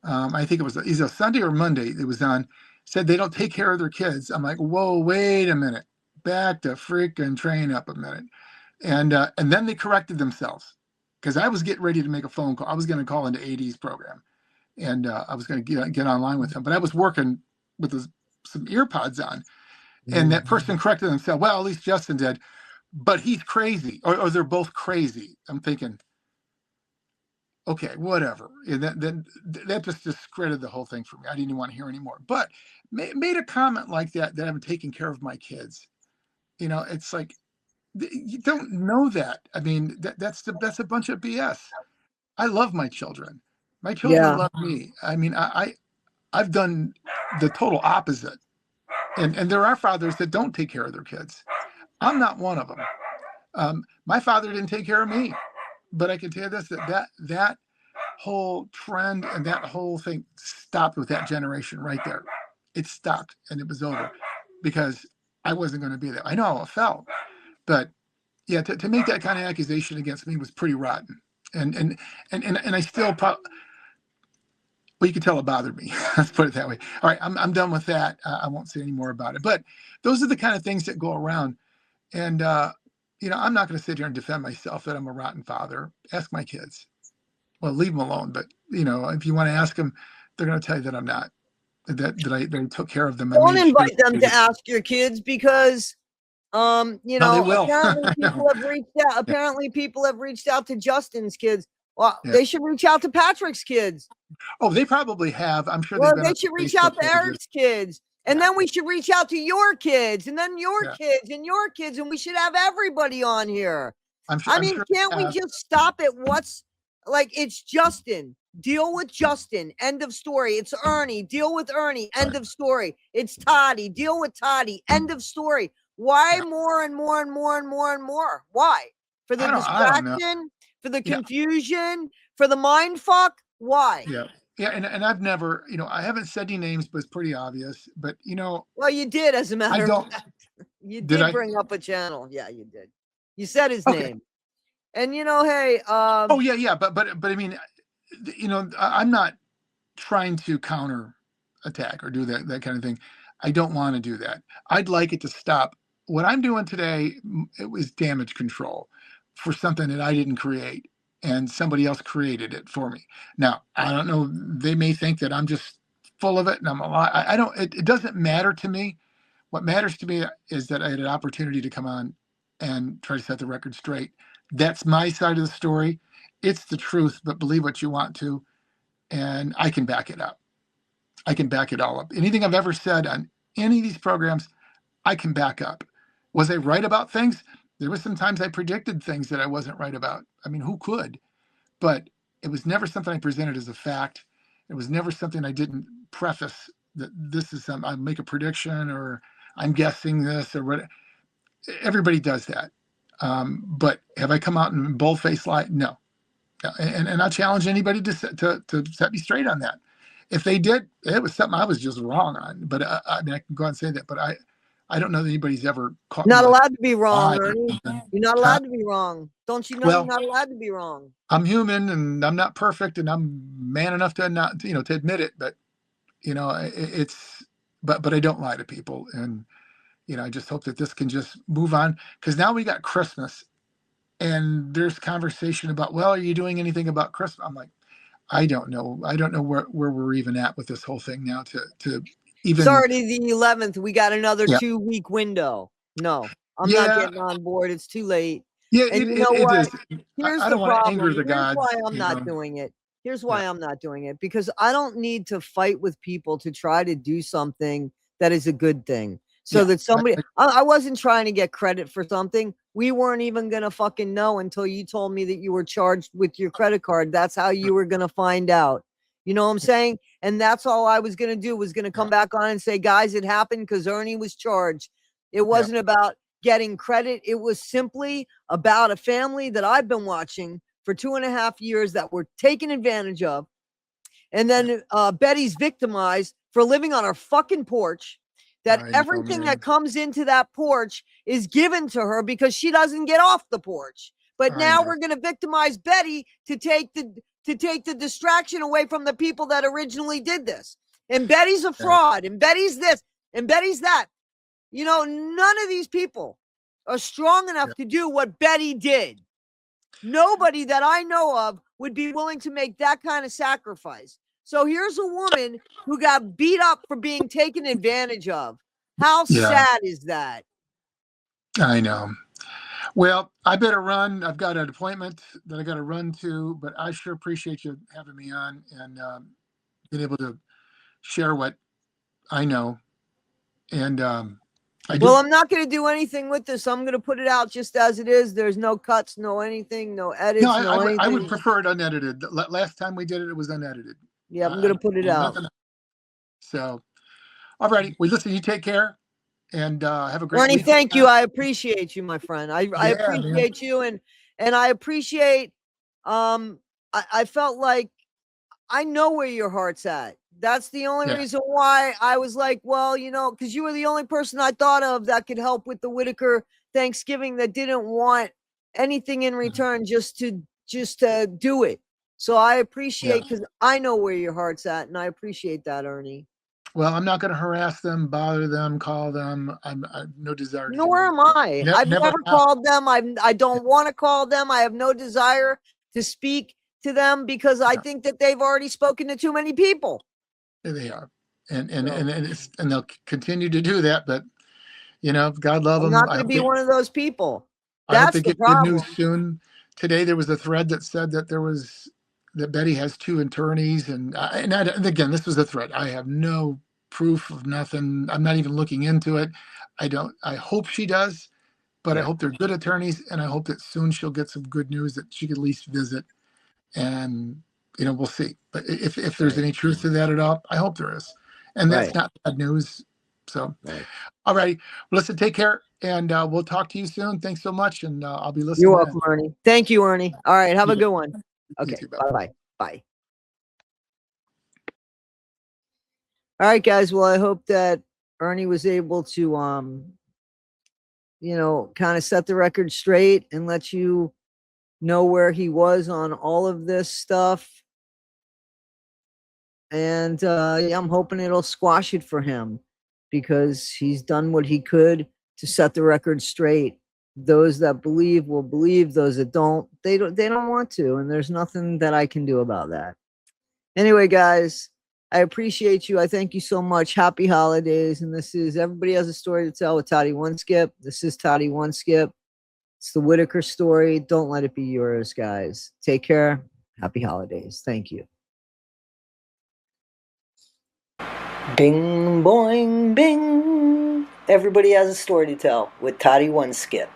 I think it was either Sunday or Monday. It was on. Said they don't take care of their kids. I'm like, whoa, wait a minute. Back the freaking train up a minute. And then they corrected themselves, because I was getting ready to make a phone call. I was going to call into AD's program, and I was going to get online with him. But I was working with some ear pods on, and that person corrected themselves. Well, at least Justin did, but he's crazy, or they're both crazy. I'm thinking, okay, whatever. And that just discredited the whole thing for me. I didn't even want to hear anymore. But made a comment like that I'm taking care of my kids. It's like, you don't know that. I mean, that's a bunch of BS. I love my children. My children love me. I mean, I've done the total opposite. And there are fathers that don't take care of their kids. I'm not one of them. My father didn't take care of me. But I can tell you this, that whole trend and that whole thing stopped with that generation right there. It stopped, and it was over, because I wasn't going to be there. I know I fell, but yeah, to make that kind of accusation against me was pretty rotten. And I still well, you could tell it bothered me. Let's put it that way. All right, I'm done with that. I won't say any more about it. But those are the kind of things that go around. And I'm not going to sit here and defend myself that I'm a rotten father. Ask my kids. Well, leave them alone. But if you want to ask them, they're going to tell you that I'm not. That I took care of them. Don't invite them to ask your kids, because No, they will. apparently people have reached out to Justin's kids. Well, they should reach out to Patrick's kids. Oh, they probably have. I'm sure. Well, they should reach out to Eric's kids. And then we should reach out to your kids, and then your kids and your kids, and we should have everybody on here. Can't we just stop at what's like? It's Justin. Deal with Justin. End of story. It's Ernie. Deal with Ernie. End of story. It's Toddy. Deal with Toddy. End of story. Why more and more and more and more and more? Why? For the distraction? For the confusion? For the mind fuck? Why? Yeah, and I've never, I haven't said any names, but it's pretty obvious. But well, you did, as a matter of fact. You did bring up a channel. Yeah, you did. You said his name, and hey. Oh yeah, but I mean, I'm not trying to counter attack or do that kind of thing. I don't want to do that. I'd like it to stop. What I'm doing today, it was damage control for something that I didn't create, and somebody else created it for me. Now, I don't know, they may think that I'm just full of it and I'm a lot. I don't, it doesn't matter to me. What matters to me is that I had an opportunity to come on and try to set the record straight. That's my side of the story. It's the truth, but believe what you want to, and I can back it up. I can back it all up. Anything I've ever said on any of these programs, I can back up. Was I right about things? There were some times I predicted things that I wasn't right about. I mean, who could? But it was never something I presented as a fact. It was never something I didn't preface that this is I make a prediction or I'm guessing this or what. Everybody does that. But have I come out and bold-faced lie? No. And I'll challenge anybody to set me straight on that. If they did, it was something I was just wrong on. But I mean, I can go and say that, but I don't know that anybody's ever caught me. Not allowed to be wrong, Ernie. You're not allowed to be wrong. Don't you know you're not allowed to be wrong? I'm human and I'm not perfect, and I'm man enough to not, to admit it. But but I don't lie to people, and I just hope that this can just move on, because now we got Christmas, and there's conversation about, well, are you doing anything about Christmas? I'm like, I don't know. I don't know where we're even at with this whole thing now to even. It's already the 11th. We got another 2-week window. No, I'm not getting on board. It's too late. Yeah, and it is. Here's I the don't want to problem. anger the gods. Here's why I'm not doing it. Here's why I'm not doing it. Because I don't need to fight with people to try to do something that is a good thing. So that somebody, I wasn't trying to get credit for something. We weren't even going to fucking know until you told me that you were charged with your credit card. That's how you were going to find out. You know what I'm saying? And that's all I was going to do, was going to come back on and say, guys, it happened because Ernie was charged. It wasn't about getting credit. It was simply about a family that I've been watching for 2.5 years that were taken advantage of. And then Betty's victimized for living on her fucking porch. That everything that comes into that porch is given to her because she doesn't get off the porch. But now we're going to victimize Betty to take the distraction away from the people that originally did this. And Betty's a fraud, and Betty's this, and Betty's that. You know, none of these people are strong enough to do what Betty did. Nobody that I know of would be willing to make that kind of sacrifice. So here's a woman who got beat up for being taken advantage of. How sad is that? I know. Well, I better run. I've got an appointment that I got to run to, but I sure appreciate you having me on and being able to share what I know. And I'm not going to do anything with this. I'm going to put it out just as it is. There's no cuts, no anything, no edits. No, I would prefer it unedited. Last time we did it, it was unedited. Yeah, I'm going to put it out. So, all righty. Well, listen, you take care and have a great Ernie, week. thank you. I appreciate you, my friend. I appreciate you. And I appreciate, I felt like I know where your heart's at. That's the only reason why I was like, well, you know, because you were the only person I thought of that could help with the Whittaker Thanksgiving that didn't want anything in return, just to do it. So I appreciate, because I know where your heart's at, and I appreciate that, Ernie. Well, I'm not going to harass them, bother them, call them. I have no desire to. Nor am I. I've never called them. I don't want to call them. I have no desire to speak to them because I think that they've already spoken to too many people. They are, and they'll continue to do that. But you know, God love them. I'm not going to be one of those people. I hope they get good news soon. Today there was a thread that said that that Betty has 2 attorneys, and again, this was a thread. I have no proof of nothing. I'm not even looking into it. I hope she does, but I hope they're good attorneys, and I hope that soon she'll get some good news that she could at least visit. And you know, we'll see. But if there's any truth to that at all, I hope there is. And that's not bad news. So, all right. Well, listen, take care, and we'll talk to you soon. Thanks so much, and I'll be listening. You're welcome, Ernie. Thank you, Ernie. All right, have a good one. Okay, bye-bye. Bye. All right, guys. Well, I hope that Ernie was able to, you know, kind of set the record straight and let you know where he was on all of this stuff. And I'm hoping it'll squash it for him, because he's done what he could to set the record straight. Those that believe will believe. Those that don't, they don't want to, and there's nothing that I can do about that. Anyway, guys, I appreciate you. I thank you so much. Happy holidays. And this is Everybody Has a Story to Tell with Toddy One Skip. This is Toddy One Skip. It's the Whittaker story. Don't let it be yours, guys. Take care. Happy holidays. Thank you. Bing, boing, bing. Everybody Has a Story to Tell with Toddy One Skip.